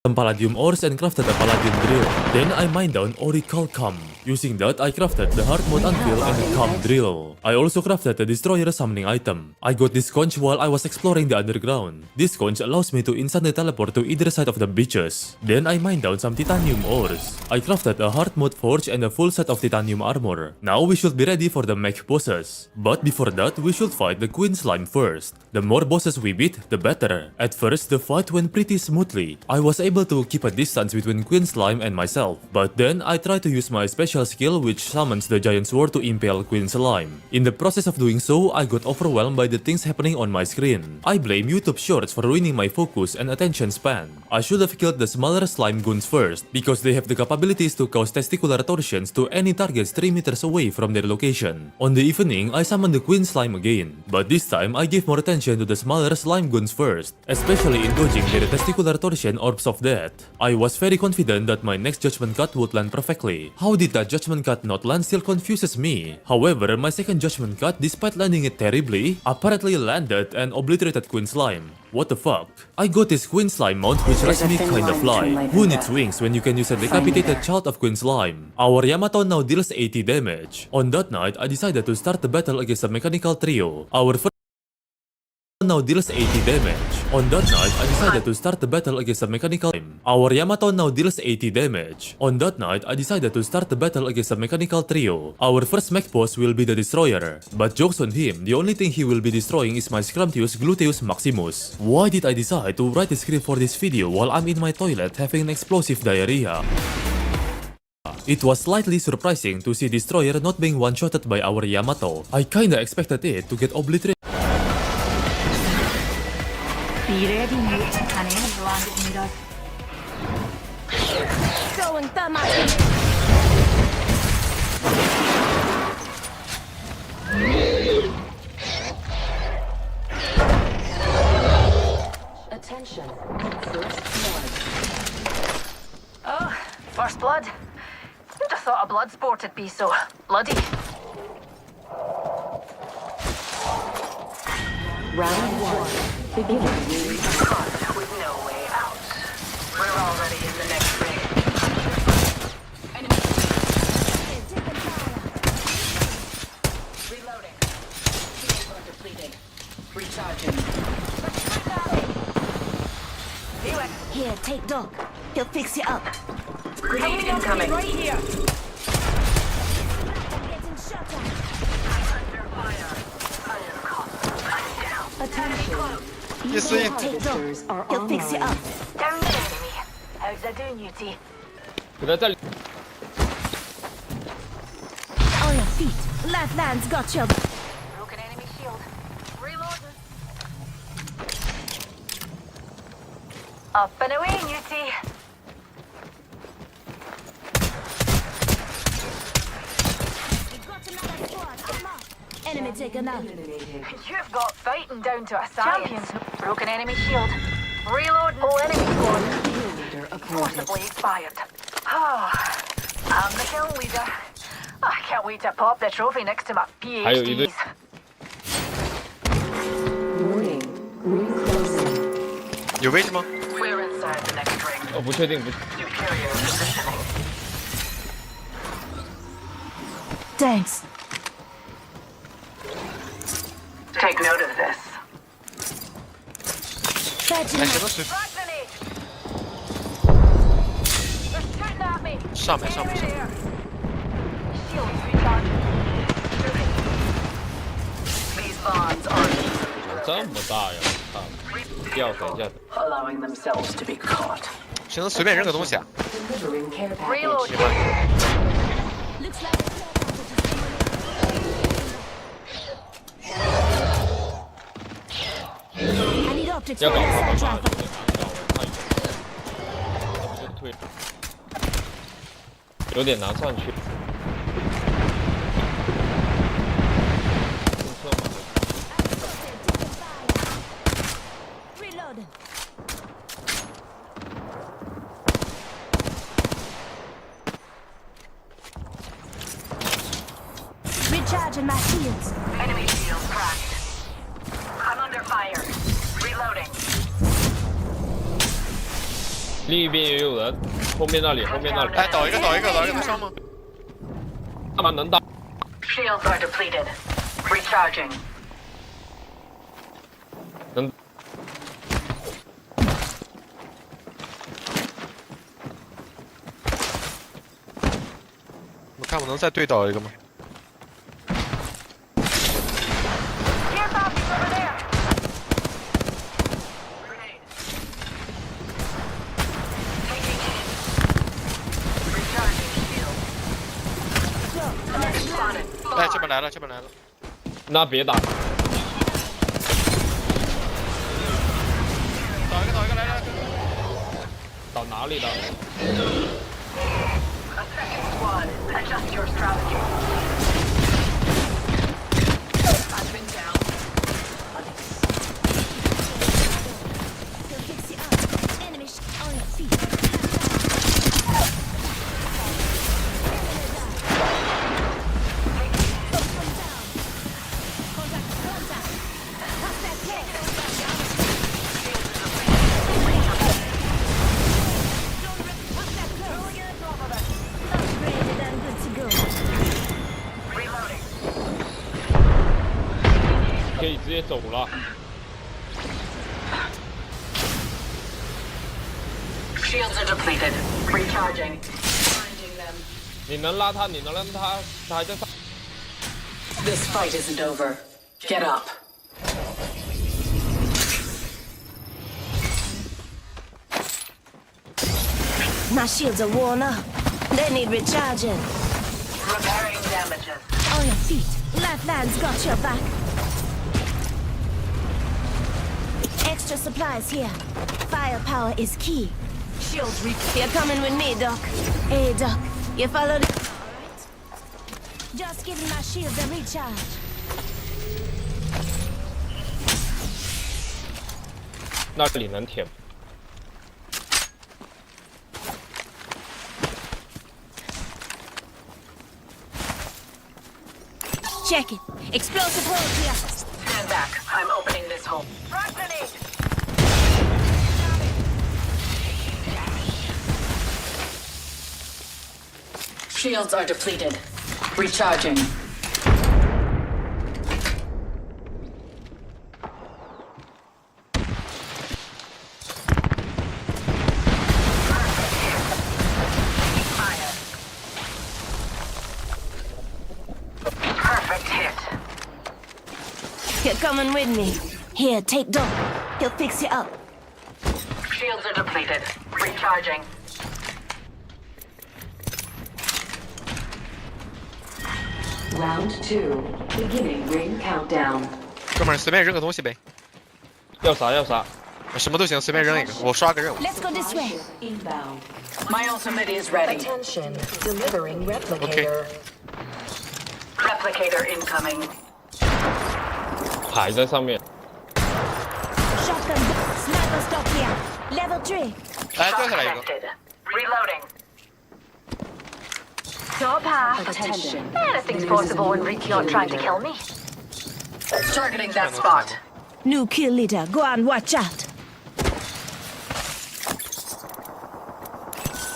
Some palladium ores and crafted a palladium drill. Then I mined down Oracle Cum. Using that, I crafted the hard mode anvil and the cum drill. I also crafted the destroyer summoning item. I got this conch while I was exploring the underground. This conch allows me to instantly teleport to either side of the beaches. Then I mined down some titanium ores. I crafted a hard mode forge and a full set of titanium armor. Now we should be ready for the mech bosses. But before that, we should fight the Queen Slime first. The more bosses we beat, the better. At first, the fight went pretty smoothly. I was able to keep a distance between Queen Slime and myself. But then, I tried to use my special skill which summons the giant sword to impale Queen Slime. In the process of doing so, I got overwhelmed by the things happening on my screen. I blame YouTube Shorts for ruining my focus and attention span. I should have killed the smaller slime goons first, because they have the capabilities to cause testicular torsions to any targets 3 meters away from their location. On the evening, I summoned the Queen Slime again, but this time I gave more attention to the smaller slime goons first, especially in dodging their testicular torsion orbs of death. I was very confident that my next judgment cut would land perfectly. How did that judgment cut not land still confuses me. However, my second judgment cut, despite landing it terribly, apparently landed and obliterated Queen Slime. What the fuck? I got this Queen Slime mount which lets me kinda fly. Who needs wings when you can use a decapitated child of Queen Slime? Our Yamato now deals 80 damage. On that night, I decided to start the battle against the mechanical trio. Our first now deals 80 damage. On that night, I decided to start the battle against the mechanical team. Our Yamato now deals 80 damage. On that night, I decided to start the battle against the mechanical trio. Our first mech boss will be the Destroyer. But jokes on him, the only thing he will be destroying is my Scrumptious Gluteus Maximus. Why did I decide to write the script for this video while I'm in my toilet having an explosive diarrhea? It was slightly surprising to see Destroyer not being one-shotted by our Yamato. I kinda expected it to get obliterated. Be ready, mate. An enemy landed near us. Throwing thermite. Attention. First blood. Oh, first blood? Who'd have thought a blood sport would be so bloody? Round one. Begin. With no way out. We're already in the next ring. Enemy. Reloading. Shields are depleted. Recharging. Here, take Doc. He'll fix you up. Grenade incoming. Right here. Attention. 意思意 Harvesters are He'll fix you online. up. Down the enemy. How's that doing, UT? 给他在里 On your feet. Lifelines got you. Broken enemy shield. Reloading. Up and away, UT. We've got another squad. Come on. Enemy taken out. You've got fighting down to a science. Broken enemy shield. Reloading. Whole enemy squad. Forcibly expired. I'm the kill leader. I can't wait to pop the trophy next to my 还有一队 PhDs. Warning. Ring closing. 有位置吗？ We're inside the next ring. 不确定，不。 Superior positioning. Thanks. Take note of this. Fetching 哎， up. 谁能随 They're shooting at me. 上面上面上面？ Shields recharged. These bonds are easily 这么大呀！啊，掉下掉下。 allowing themselves to be caught. 谁能随便扔个东西啊？ Delivering care package. Reload. 喜欢。 Looks like the I need optics 要 for 搞 your 搞 side 搞 drive. 要不就退。有点难上去。 Reloading. Recharging my shields. Enemy shield cracked. I'm under fire. Reloading. 另一边也有人，后面那里，后面那里。哎，倒一个，倒一个，倒一个，能上吗？干嘛能打？ Shields are depleted. Recharging. 能。我看我能再对倒一个吗？ Here's optics over there. Grenade. Taking aim. Recharging shield. Target spotted. 哎，这边来了，这边来了。那别打。倒一个，倒一个，来来。倒哪里的？ A second squad. Adjust your strategy. I've been down. He'll fix you up. Enemy on your feet. Upgraded and good to go. Reloading. 可以直接走了。 Shields are depleted. Recharging. Finding them. 你能拉他，你能让他，他还在上。 This fight isn't over. Get up. My shields are worn up. They need recharging. Repairing damages. On your feet. Lifelines got your back. Extra supplies here. Firepower is key. Shields You're coming with me, Doc. Hey, Doc. You followed. Just giving my shields a recharge. 那里能舔。 Check it. Explosive hole here. Stand back. I'm opening this hole. Frag grenade. Shields are depleted. Recharging. Perfect hit. You're coming with me. Here, take Doc. He'll fix you up. Shields are depleted. Recharging. Round 2. Beginning ring countdown. 哥们儿，随便扔个东西呗。要啥要啥，什么都行，随便扔一个，我刷个任务。 Let's go this way. Inbound. My ultimate is ready. Attention. Delivering replicator. Replicator incoming. 牌在上面。 Shotgun. Sniper stock here. Level 3. 哎，掉下来一个。 Reloading. Top half. Attention. Anything's possible when Reek's not trying to kill me. Targeting that spot. New kill leader. Go on, watch out.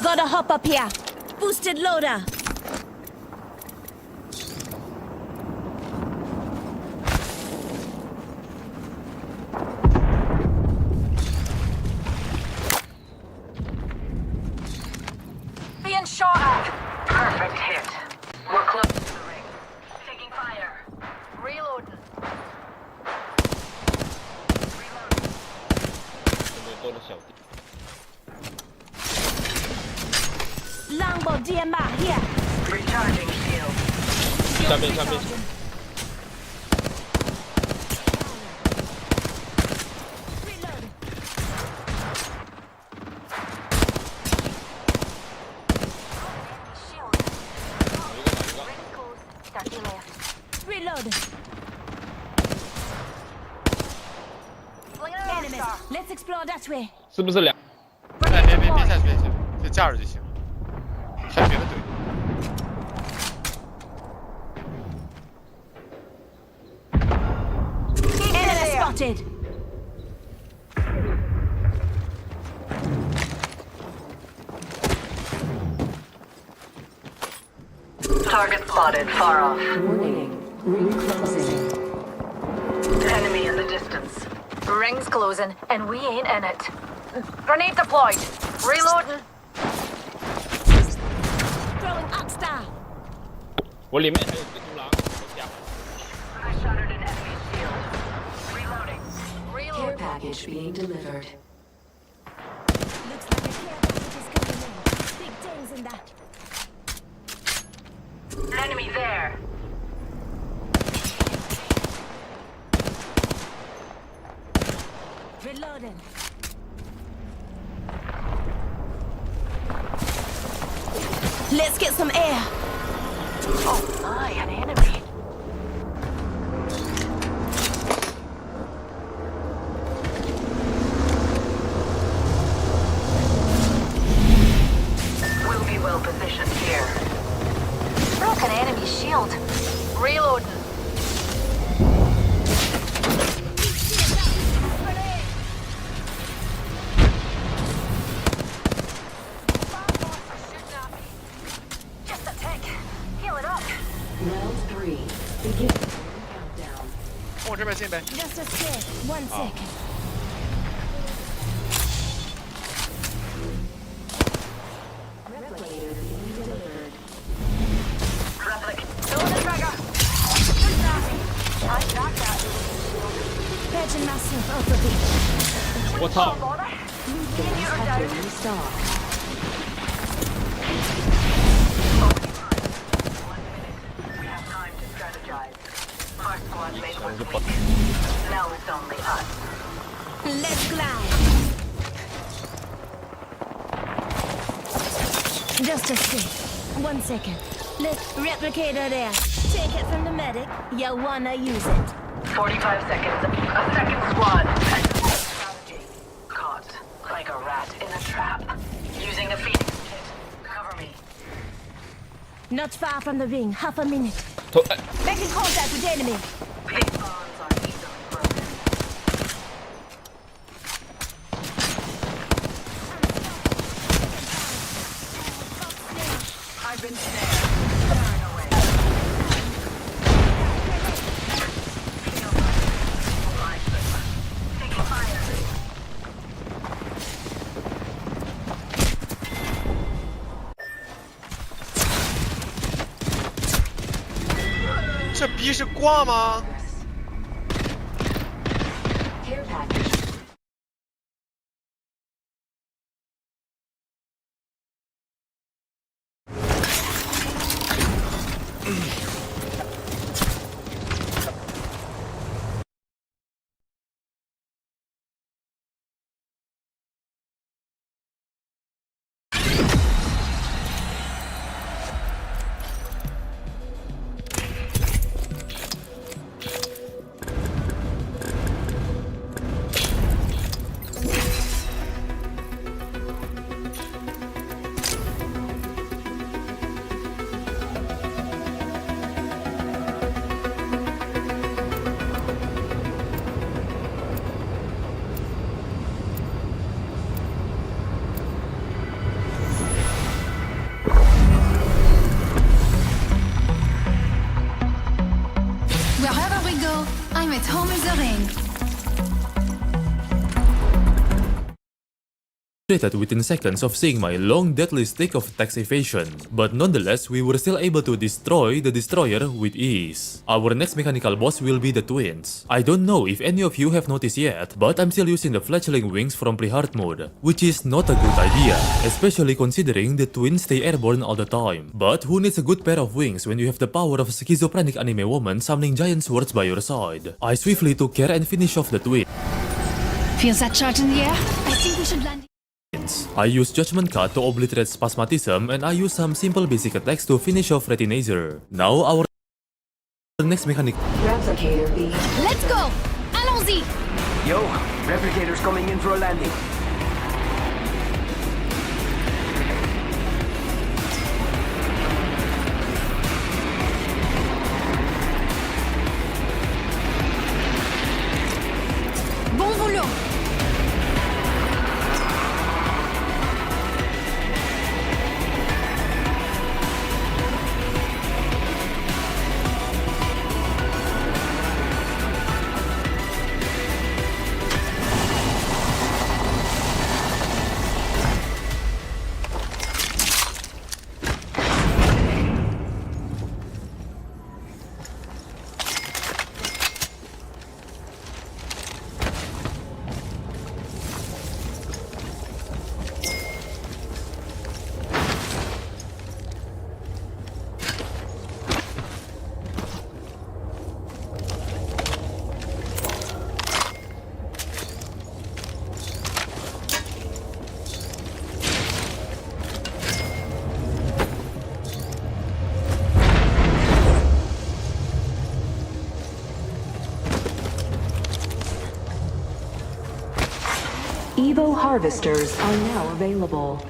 Gotta hop up here. Boosted loader. Being shot at. Perfect hit. We're close to the ring. Taking fire. Reloading. 多的小弟。 Longbow DMR here. Recharging shield. 下面下面。 Reload. Enemies. Let's explore that way. 是不是两？哎，别下去，别下去，就架着就行。还有别的队。 Enemy spotted. Target spotted far off. Warning. Ring closing. Enemy in the distance. Ring's closing, and we ain't in it. Grenade deployed. Reloading. Throwing Arcstar. 我里面还有一个独狼，我家。 I shattered an enemy shield. Reloading. Care package being delivered. Looks like a care package is coming in. Big things in that. Enemy there. Reloading. Let's get some air. Oh my, an enemy. We'll be well positioned here. Broke an enemy shield. Reloading. Just a tick. Heal it up. Round 3. Beginning countdown. 往我这边进呗。 Just a sec. 1 second. Replicator being delivered. Pull the trigger. Good job. I got that. Patching myself up a bit. 我操！ Things have to restock. We have time to strategize. Our squad mate was weak. Now it's only us. Let's glide. Just a sec. 1 second. Let's replicator there. Take it from the medic. You wanna use it. 45 seconds. A second squad. Strategy. Caught like a rat in a trap. Using a Phoenix kit. Cover me. Not far from the ring. Half a minute. 头哎， Making contact with enemy. These bonds are easily broken. I've been snared. Burn away. Taking fire. 这逼是挂吗？ Wherever we go, I'm at home in the ring. Within seconds of seeing my long deadly stick of tax evasion, but nonetheless we were still able to destroy the destroyer with ease. Our next mechanical boss will be the twins. I don't know if any of you have noticed yet, but I'm still using the fledgling wings from pre-hard mode, which is not a good idea, especially considering the twins stay airborne all the time. But who needs a good pair of wings when you have the power of a schizophrenic anime woman summoning giant swords by your side? I swiftly took care and finished off the twin. Feels that charge in the air? I think we should land. I use Judgment Cut to obliterate Spasmatism, and I use some simple basic attacks to finish off Retinazer. Now our next mechanic. Replicator B. Let's go! Allons-y! Yo, replicator's coming in for a landing. Bon volume! Evo harvesters are now available.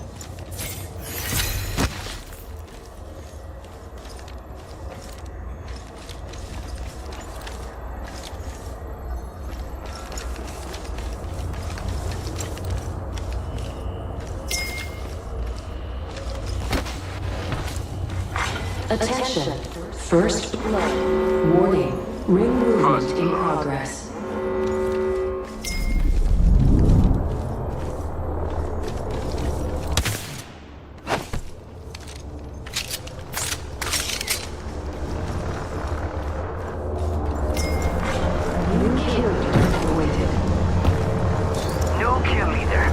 Attention. First blood. Warning. Ring movement in progress. New kill leader.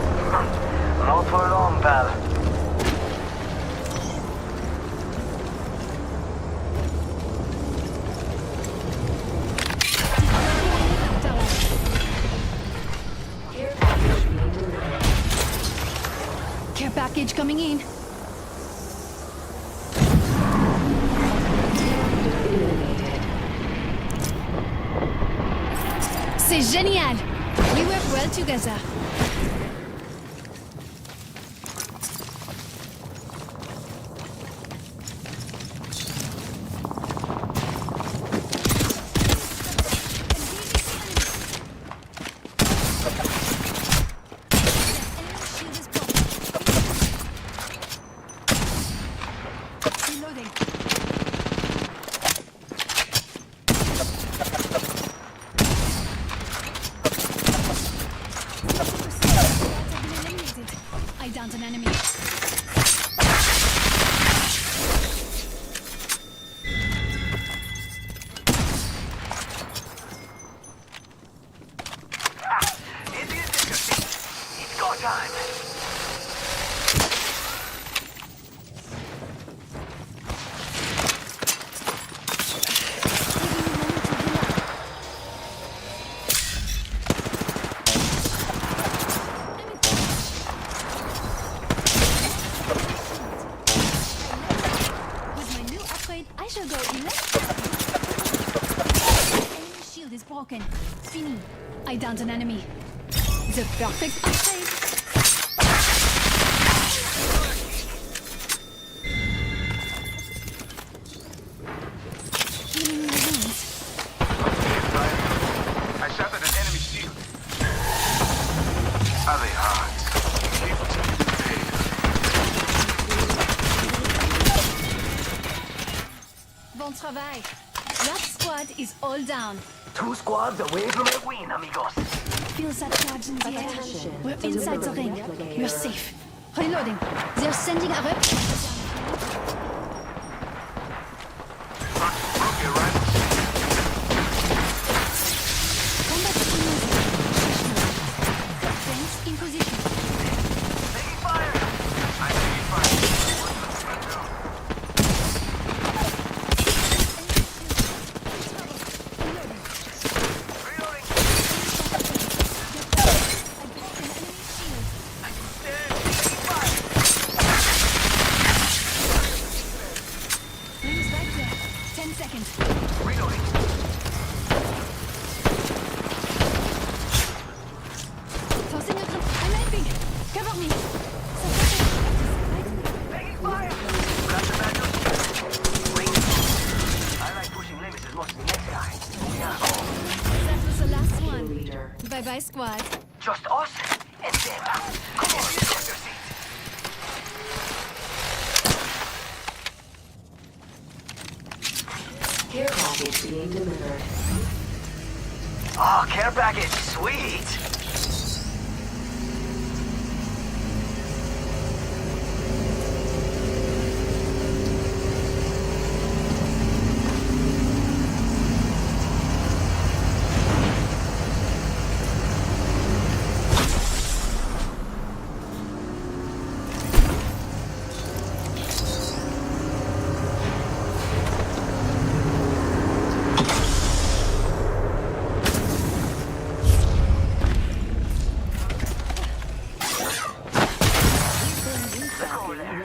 Not for long, pal. Care package coming in. C'est génial! We work well together. I downed an enemy. It's go time. shall go electric. Enemy shield is broken. Fini. I downed an enemy. The perfect upgrade. Healing my wounds. I shot at an enemy shield. Are they hard? People tell you to pay. Bon travail. That squad is all down. 2 squads away from a win, amigos. Feels that charge in the air. We're inside the ring. We're safe. Reloading. They're sending a rep. Combat signals. Fence in position. Taking fire! I'm taking fire. Rings right there. 10 seconds. Reloading. Tossing a grenade. I'm helping. Cover me. Taking fire! Grab the back of ring. I like pushing limits as much as the next guy. Yeah. That was the last one. Bye bye, squad. Just us and them. Come on, take your seat. Care package being delivered. Oh, care package, sweet.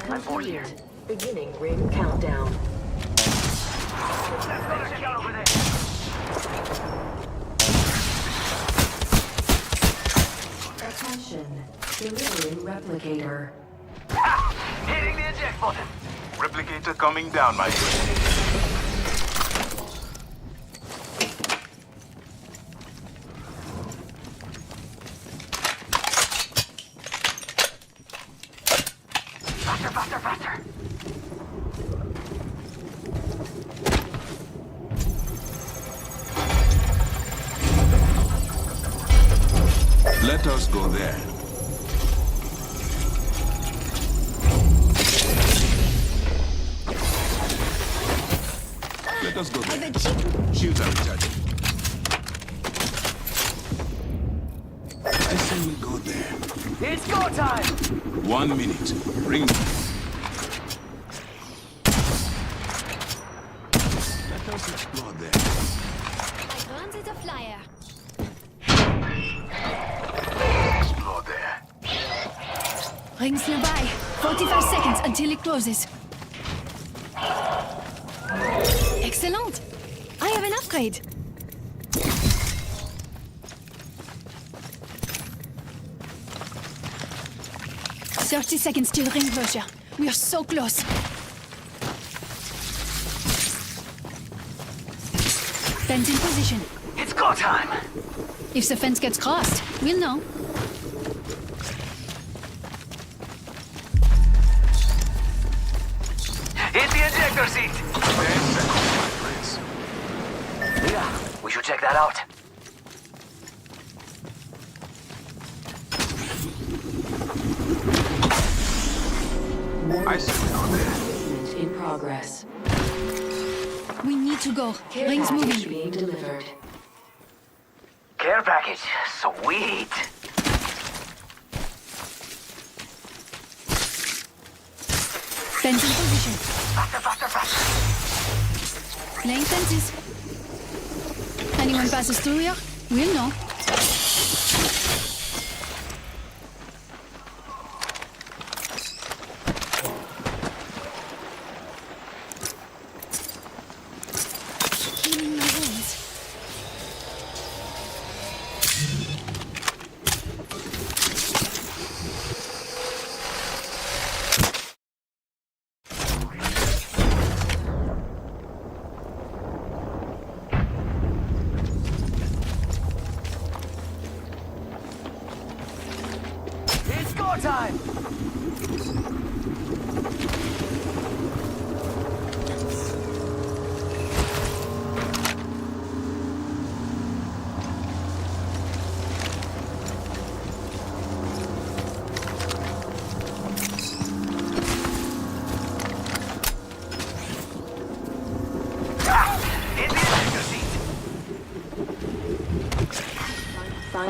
I'm bored here. Beginning ring countdown. Over there. Attention. Delivering replicator. Ha! Hitting the eject button. Replicator coming down, my friend. Faster, faster, faster. Let us go there. Let us go there. Shields are recharging. I say we go there. It's go time! 1 minute. Ring. Let us explore there. I granted a flyer. Explore there. Rings nearby. 45 seconds until it closes. Excellent! I have an upgrade. "30 seconds till ring closure. We are so close. Fence in position. It's go time! If the fence gets crossed, we'll know. Hit the ejector seat! 10 seconds, please. Yeah, we should check that out. I see we go there. In progress. We need to go. Care Rings package moving. being delivered. Care package, sweet! Fence in position. Faster, faster, faster! Laying fences. Anyone passes through here, we'll know.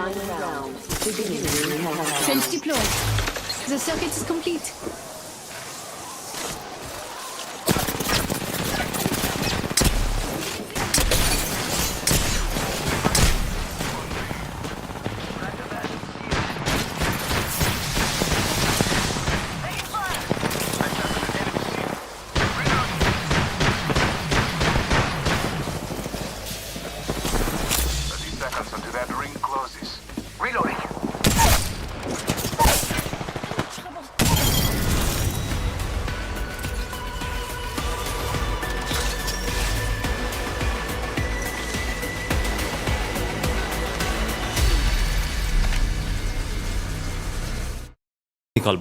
Final round. Beginning ring countdown. Trench deployed. The circuit is complete. Seconds until that ring closes. Reloading.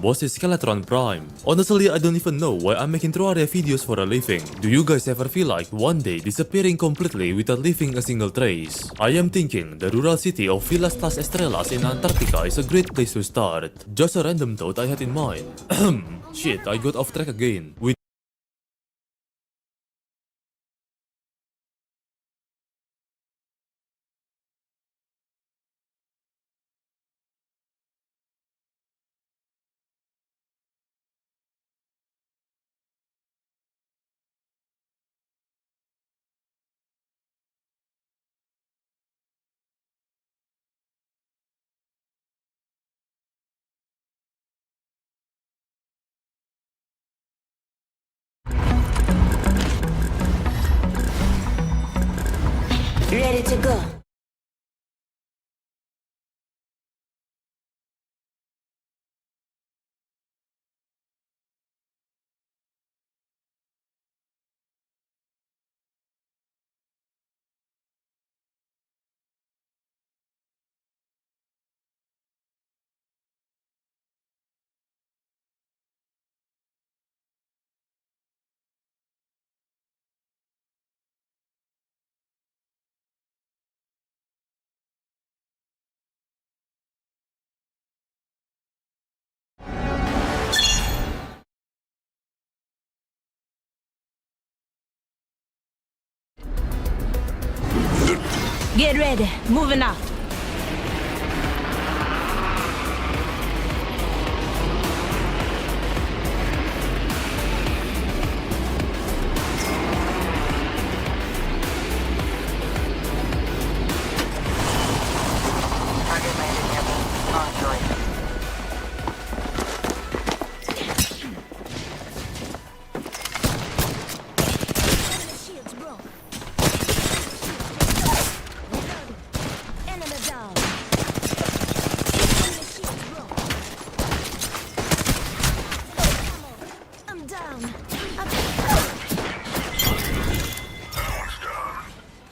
Boss is Skeletron Prime. Honestly, I don't even know why I'm making Terraria videos for a living. Do you guys ever feel like one day disappearing completely without leaving a single trace? I am thinking the rural city of Villas Las Estrellas in Antarctica is a great place to start. Just a random thought I had in mind. Shit, I got off track again. Ready to go. Get ready. Moving out.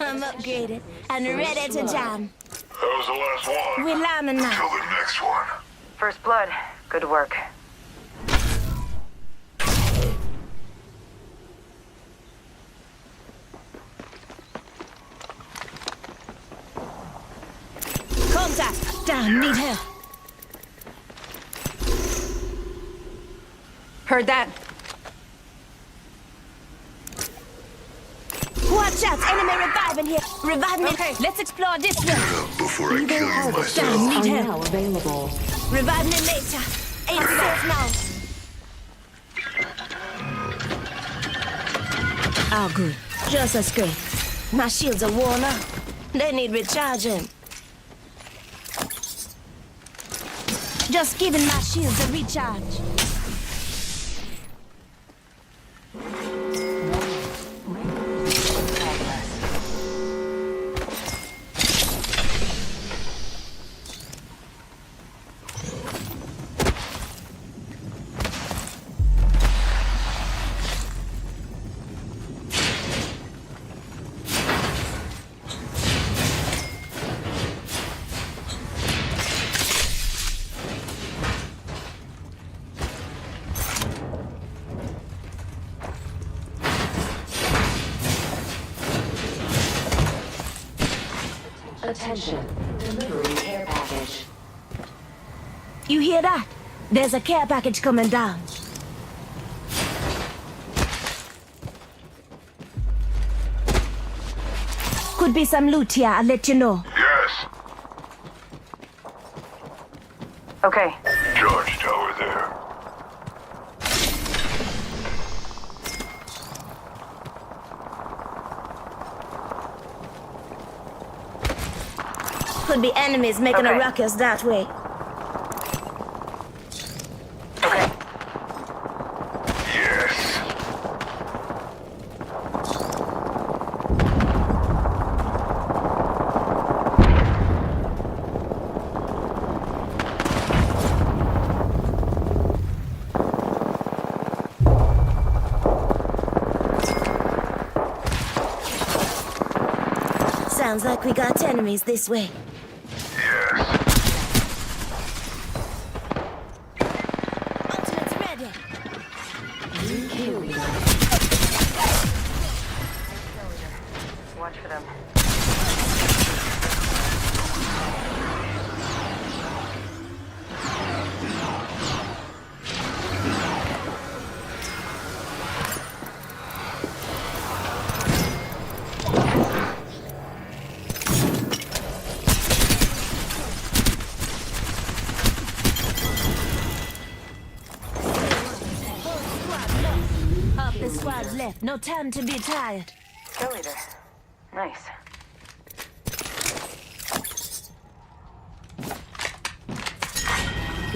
I'm upgraded and ready to jam. That was the last one. We're lining now. Till the next one. First blood. Good work. Contact. Down. Need help. Heard that. Watch out! Enemy reviving here. Revive me. Okay. Let's explore this way. Before I kill you myself. Down. Need Are help. now available. Revive me later. Ain't safe now. Oh, good. Just as great. My shields are worn out. They need recharging. Just giving my shields a recharge. Attention. Delivering care package. You hear that? There's a care package coming down. Could be some loot here, I'll let you know. Yes. Okay. Charge tower there. Could be enemies making a Okay. ruckus that way. Okay. Yes. Sounds like we got enemies this way. Ultimate's ready. Watch for them. Half the squad's left. No time to be tired. Kill leader. Nice.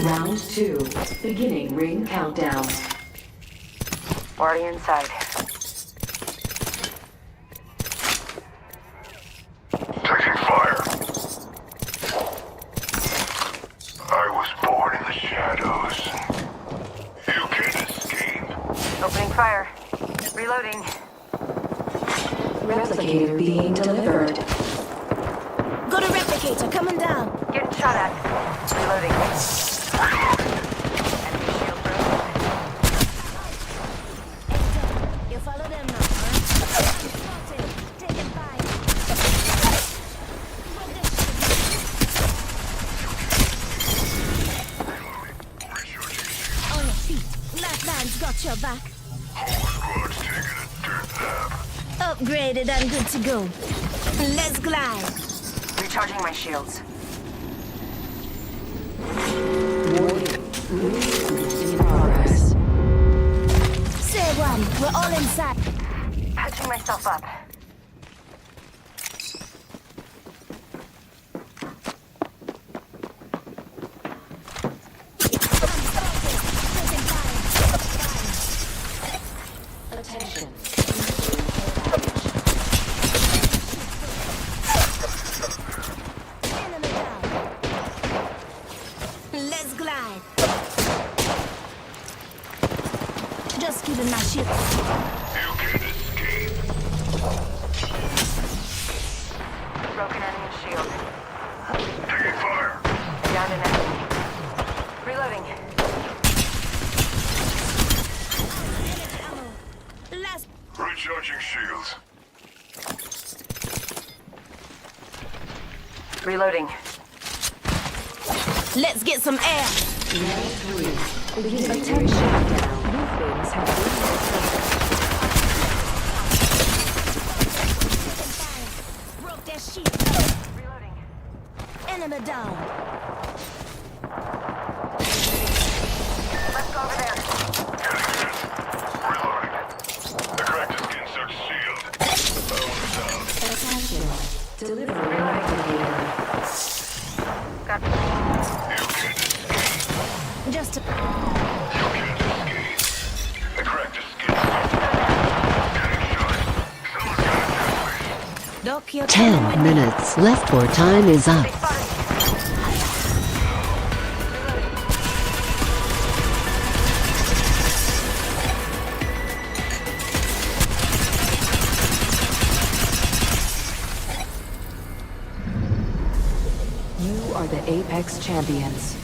Round 2. Beginning ring countdown. Already inside. Taking fire. I was born in the shadows. You can't escape. Opening fire. Reloading. Replicator being delivered. Got a replicator coming down. Getting shot at. Reloading. Enemy shield broken. You follow them now, huh? Spotted. Taking fire. On your feet. Lifeline's got your back. Whole squad's taking a dirt nap. Upgraded and good to go. Let's glide. Recharging my shields. In progress. Say one. We're all inside. Patching myself up. Attention. Enemy down. Let's glide. Just giving my ship. You can't escape. Broken enemy shield. Taking fire. Down an enemy. Reloading. Last. Recharging shields. Reloading. Let's get some air. Beginning ring countdown. Movements have been Broke their shield. Reloading. Enemy down. Let's go over there. Reloading. The cracked skin search shield. Attention. Delivery replicator. Got Just a... You can't escape. The cracked skin getting shot. Someone's got a Dock your 10 minutes left or time is up. You are the Apex champions.